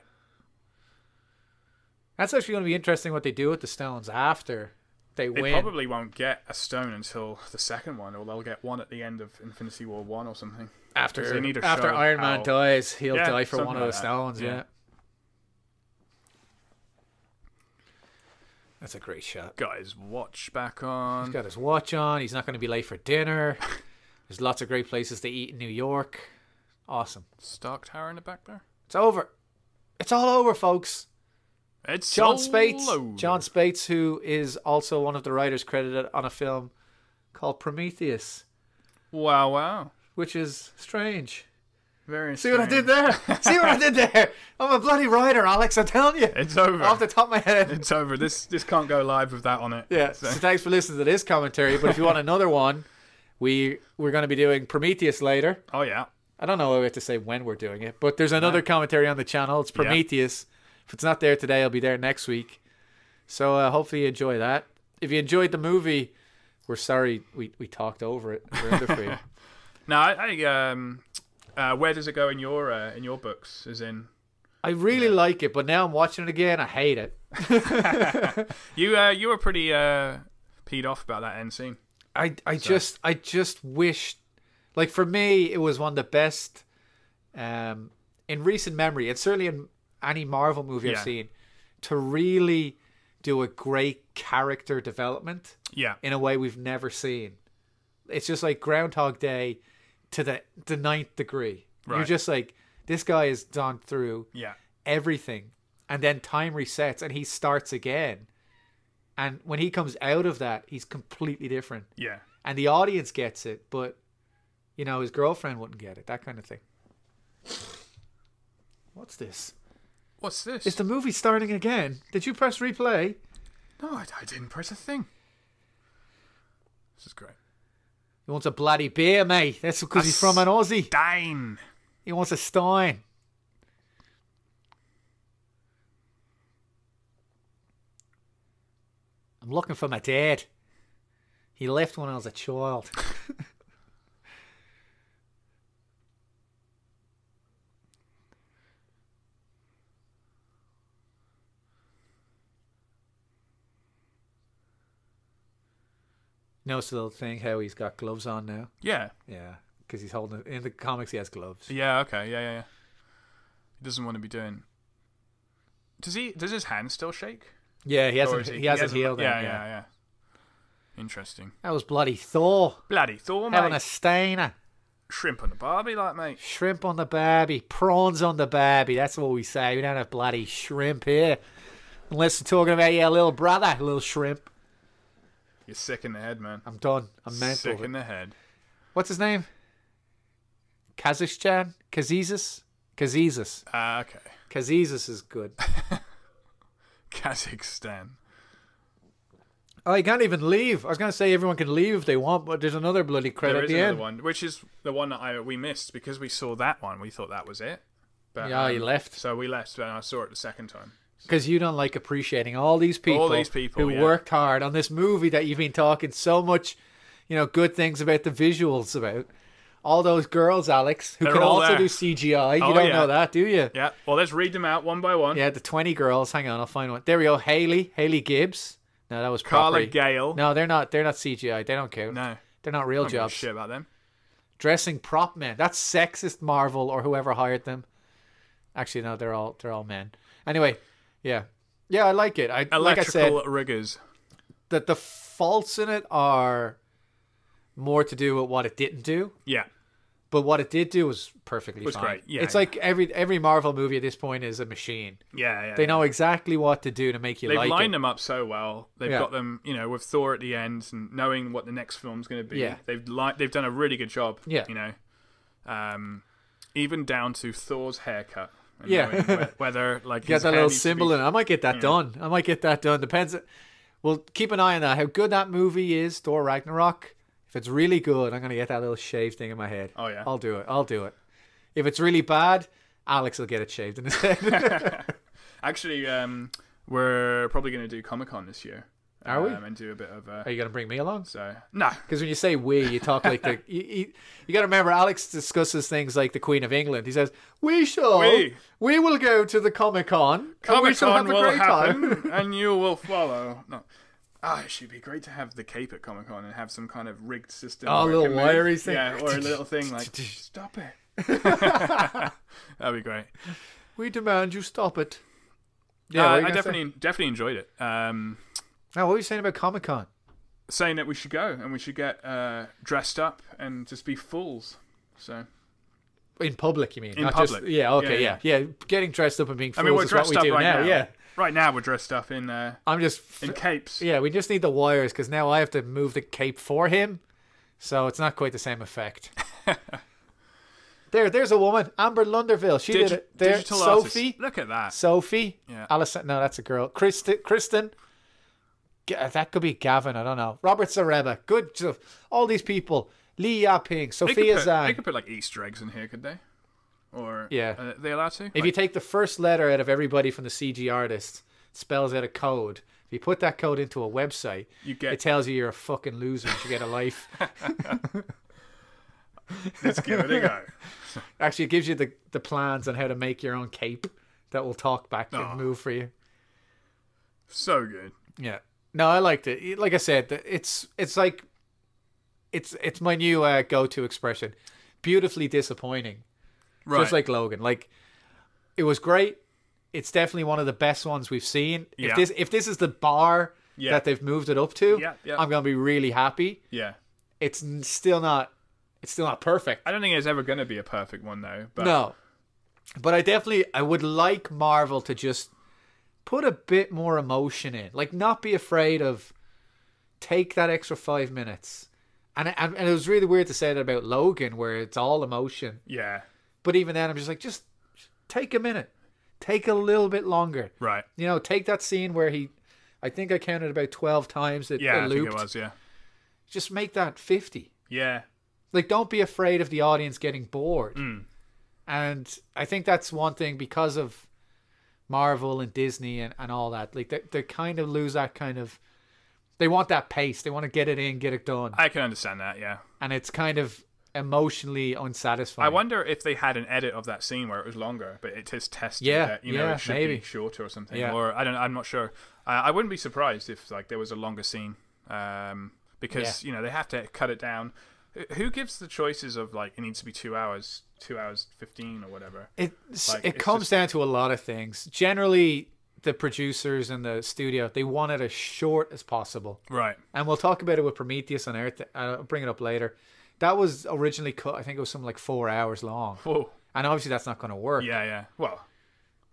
That's actually going to be interesting what they do with the stones after they win. They probably won't get a stone until the second one, or they'll get one at the end of Infinity War 1 or something. After Iron Man dies, he'll die for one of the stones. Yeah. That's a great shot. Got his watch back on. He's got his watch on. He's not going to be late for dinner. There's lots of great places to eat in New York. Awesome. Stark Tower in the back there. It's over. It's all over, folks. It's John Spates, who is also one of the writers credited on a film called Prometheus. Wow. Which is strange. Very See what I did there? See what I did there? I'm a bloody writer, Alex. I'm telling you. It's over. Off the top of my head. It's over. This can't go live with that on it. Yeah. So thanks for listening to this commentary. But if you want another one, we're going to be doing Prometheus later. Oh, yeah. I don't know if we have to say when we're doing it. But there's another commentary on the channel. It's Prometheus. Yeah. If it's not there today, it'll be there next week. So hopefully you enjoy that. If you enjoyed the movie, we're sorry we talked over it. Ruined it for you. No, where does it go in your books? As in, I really like it, but now I'm watching it again. I hate it. You were pretty peed off about that end scene. I just wish, like, for me, it was one of the best in recent memory, and certainly in any Marvel movie I've seen, to really do a great character development. Yeah, in a way we've never seen. It's just like Groundhog Day to the ninth degree. Right. You're just like, this guy has gone through everything, and then time resets and he starts again. And when he comes out of that, he's completely different. Yeah. And the audience gets it, but his girlfriend wouldn't get it. That kind of thing. What's this? What's this? Is the movie starting again? Did you press replay? No, I didn't press a thing. This is great. He wants a bloody beer, mate. That's because he's from an Aussie. Stein. He wants a Stein. I'm looking for my dad. He left when I was a child. Notice the little thing how he's got gloves on now. Yeah. Yeah, because he's holding it. In the comics, he has gloves. Yeah, okay. Yeah. He doesn't want to be doing... Does his hand still shake? Yeah, he hasn't healed. Yeah. Interesting. That was bloody Thor. Bloody Thor, mate. Having a Steiner. shrimp on the barbie, like, mate. Shrimp on the barbie, prawns on the barbie. That's what we say. We don't have bloody shrimp here. Unless we're talking about your little brother, little shrimp. You're sick in the head, man. I'm done. I'm mental. Sick in the head. What's his name? Kazakhstan? Kazizis? Kazizis. Okay. Kazizis is good. Kazakhstan. Oh, you can't even leave. I was going to say everyone can leave if they want, but there's another bloody credit at the end. One, which is the one that we missed because we saw that one. We thought that was it. But, yeah, you left. So we left and I saw it the second time. Because you don't like appreciating all these people who worked hard on this movie that you've been talking so much, good things about the visuals about. All those girls, Alex, who can also do CGI. You don't know that, do you? Yeah. Well, let's read them out one by one. Yeah, the 20 girls. Hang on, I'll find one. There we go. Haley Gibbs. No, that was Carla Gale. No, they're not CGI. They don't count. No. They're not real I don't jobs. give a shit about them. Dressing prop men. That's sexist, Marvel or whoever hired them. Actually, no, they're all men. Anyway, yeah. Yeah, I like it. Like I said, riggers. That the faults in it are more to do with what it didn't do. Yeah. But what it did do was perfectly fine. It was great. Yeah. It's like every Marvel movie at this point is a machine. Yeah. They know exactly what to do to make you like it. They've lined them up so well. They've got them, with Thor at the end and knowing what the next film's going to be. Yeah. They've done a really good job. Yeah. Even down to Thor's haircut. Yeah. Whether get that little symbol in it. I might get that done. Depends. We'll keep an eye on that. How good that movie is, Thor Ragnarok. If it's really good, I'm going to get that little shaved thing in my head. Oh, yeah. I'll do it. If it's really bad, Alex will get it shaved in his head. Actually, we're probably going to do Comic-Con this year. Are we? And do a bit of... Are you going to bring me along? So no. Because when you say we, you talk like the... You got to remember, Alex discusses things like the Queen of England. He says, we will go to the Comic-Con. Comic-Con will happen, and you will follow. No. It should be great to have the cape at Comic-Con and have some kind of rigged system. Oh, a little wiry thing. Yeah, or a little thing like, stop it. That'd be great. We demand you stop it. Yeah, I definitely enjoyed it. Now, what were you saying about Comic-Con? Saying that we should go and we should get dressed up and just be fools. So in public, you mean? In public. Yeah. Getting dressed up and being fools we're is what we dressed do up right now. Yeah. Right now, we're dressed up in. In capes. Yeah, we just need the wires because now I have to move the cape for him, so it's not quite the same effect. There's a woman, Amber Lunderville. She did it. There, digital Sophie. Artist. Look at that. Sophie. Yeah. Alison. No, that's a girl. Kristen. That could be Gavin. I don't know. Robert Zareba. Good stuff. All these people. Li Yaping. Sophia Zhang. They could put like Easter eggs in here, could they? Or are they allowed to? If you take the first letter out of everybody from the CG artist, it spells out a code. If you put that code into a website, it tells you you're a fucking loser. You should get a life. Let's give it a go. Actually, it gives you the plans on how to make your own cape that will talk back and move for you. So good. Yeah. No, I liked it. Like I said, it's like it's my new go-to expression. Beautifully disappointing. Right. Just like Logan. Like, it was great. It's definitely one of the best ones we've seen. Yeah. If this is the bar that they've moved it up to, I'm gonna be really happy. Yeah. It's still not perfect. I don't think it's ever gonna be a perfect one though. But... No. But I would like Marvel to just put a bit more emotion in. Like, not be afraid of take that extra 5 minutes. And it was really weird to say that about Logan, where it's all emotion. Yeah. But even then, I'm just like, just take a minute. Take a little bit longer. Right. Take that scene where I think I counted about 12 times it looped. I think it was, yeah. Just make that 50. Yeah. Like, don't be afraid of the audience getting bored. And I think that's one thing because of Marvel and Disney and all that. Like, they kind of lose that kind of... They want that pace. They want to get it in, get it done. I can understand that, yeah. And it's kind of emotionally unsatisfying. I wonder if they had an edit of that scene where it was longer, but it is tested that it should maybe be shorter or something. Yeah. Or I'm not sure. I wouldn't be surprised if there was a longer scene, because they have to cut it down. Who gives the choices of it needs to be 2 hours, 2 hours 15 or whatever? It comes down to a lot of things. Generally, the producers and the studio, they want it as short as possible. Right. And we'll talk about it with Prometheus on Earth. I'll bring it up later. that was originally cut. I think it was something like 4 hours long. Whoa. And obviously that's not going to work. Yeah. Well,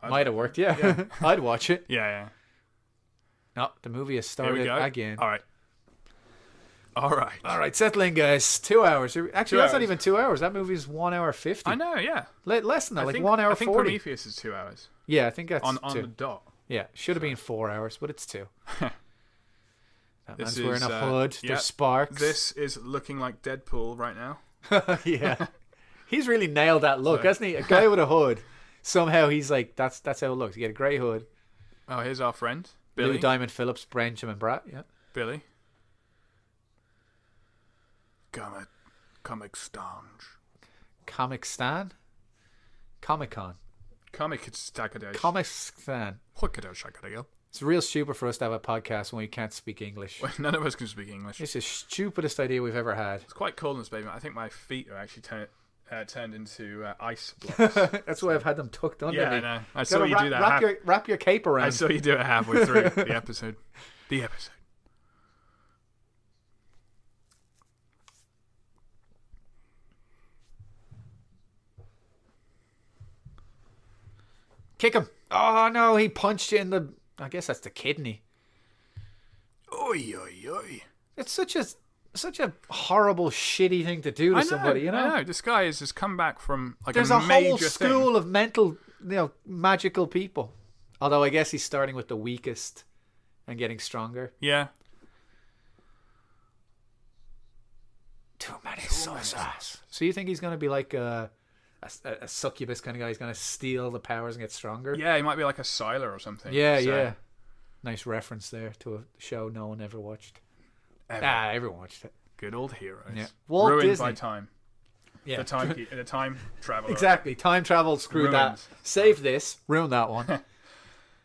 might have worked. Yeah. I'd watch it. Yeah. No, the movie has Here we started go. again. All right. Settle in, guys. 2 hours. Actually, that's hours. not even 2 hours. That movie is 1 hour 50. I know. Yeah. Less than that, like think, 1 hour I think 40. Prometheus is 2 hours. Yeah, I think that's on two. the dot. Yeah, should have been 4 hours, but it's 2. That This man's wearing is, a hood. yeah, There's sparks. This is looking like Deadpool right now. Yeah. He's really nailed that look, hasn't he? A guy with a hood. Somehow he's like, that's how it looks. You get a grey hood. Oh, here's our friend Billy. Lou Diamond Phillips, Benjamin Bratt. Yeah. Billy. Comic Stange. Comic Stan? Comic Con. Comic Stackadosh. Comic Stan. Hookadash. It's real stupid for us to have a podcast when we can't speak English. None of us can speak English. It's the stupidest idea we've ever had. It's quite cold in this basement. I think my feet are actually turned into ice blocks. That's why I've had them tucked under Yeah, me. I know. I saw you do that. Wrap your cape around. I saw you do it halfway through the episode. Kick him. Oh, no, he punched you in the... I guess that's the kidney. Oi, oi, oi. It's such a horrible, shitty thing to do to somebody, you know? I know. This guy has just come back from like There's a major whole school of mental, magical people. Although I guess he's starting with the weakest and getting stronger. Yeah. Too many sauces. So you think he's going to be like a succubus kind of guy? He's going to steal the powers and get stronger? Yeah, he might be like a Siler or something. Yeah. Nice reference there to a show no one ever watched. Everyone watched it. Good old heroes. Yeah. Ruined Disney. by time. Yeah. The time traveler. Exactly. Time travel, screw that. Save this. Ruin that one.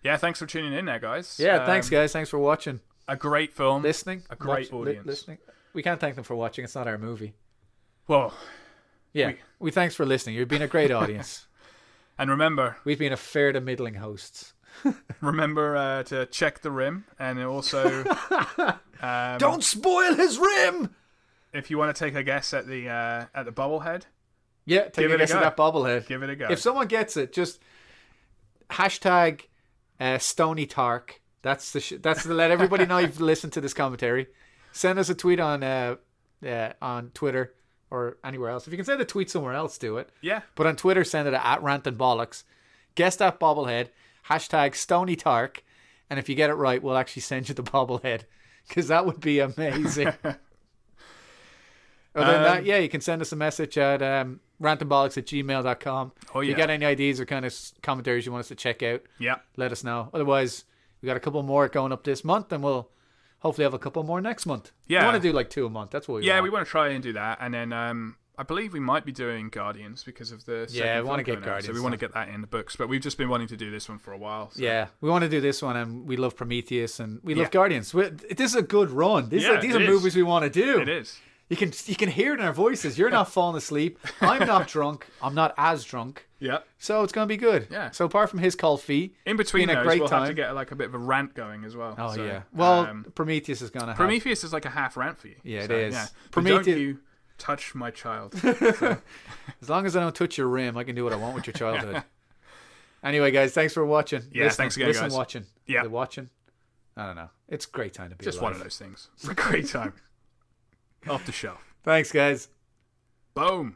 Yeah, thanks for tuning in there, guys. Yeah, thanks, guys. Thanks for watching. A great film. Listening. A great audience. Listening. We can't thank them for watching. It's not our movie. Well, yeah. We thanks for listening. You've been a great audience. And remember, we've been a fair to middling hosts. Remember to check the rim, and also don't spoil his rim. If you want to take a guess at the bobblehead, take a guess at that bobblehead. Give it a go. If someone gets it, just hashtag Stony Tark. That's to let everybody know you've listened to this commentary. Send us a tweet on Twitter or anywhere else. If you can send a tweet somewhere else, do it. Yeah. But on Twitter, send it at Rant and Bollox. Guess that bobblehead. Hashtag Stony Tark. And if you get it right, we'll actually send you the bobblehead. Because that would be amazing. Other than that, you can send us a message at rantandbollox@gmail.com. Oh, yeah. If you got any ideas or kind of commentaries you want us to check out, let us know. Otherwise, we got a couple more going up this month, and we'll hopefully have a couple more next month. Yeah. We want to do like 2 a month. That's what we want. we want to try and do that. And then I believe we might be doing Guardians because of the second we want to film get going out. Guardians. So we want to get that in the books. But we've just been wanting to do this one for a while. So. Yeah, we want to do this one, and we love Prometheus, and we love Guardians. This is a good run. These are movies we want to do. It is. You can hear it in our voices. You're not falling asleep. I'm not drunk. I'm not as drunk. Yeah. So it's going to be good. Yeah. So apart from his cold feet, in between those, we'll have to get like a bit of a rant going as well. Oh, so, yeah. Well, Prometheus is going to have... Prometheus is like a half rant for you. Yeah, it is. Yeah. Prometheus... Don't you touch my child. So. As long as I don't touch your rim, I can do what I want with your childhood. Anyway, guys, thanks for watching. Yeah, thanks again, guys. Watching. Yeah. Watching. I don't know. It's a great time to be just alive. One of those things. It's a great time. Off the shelf. Thanks, guys. Boom.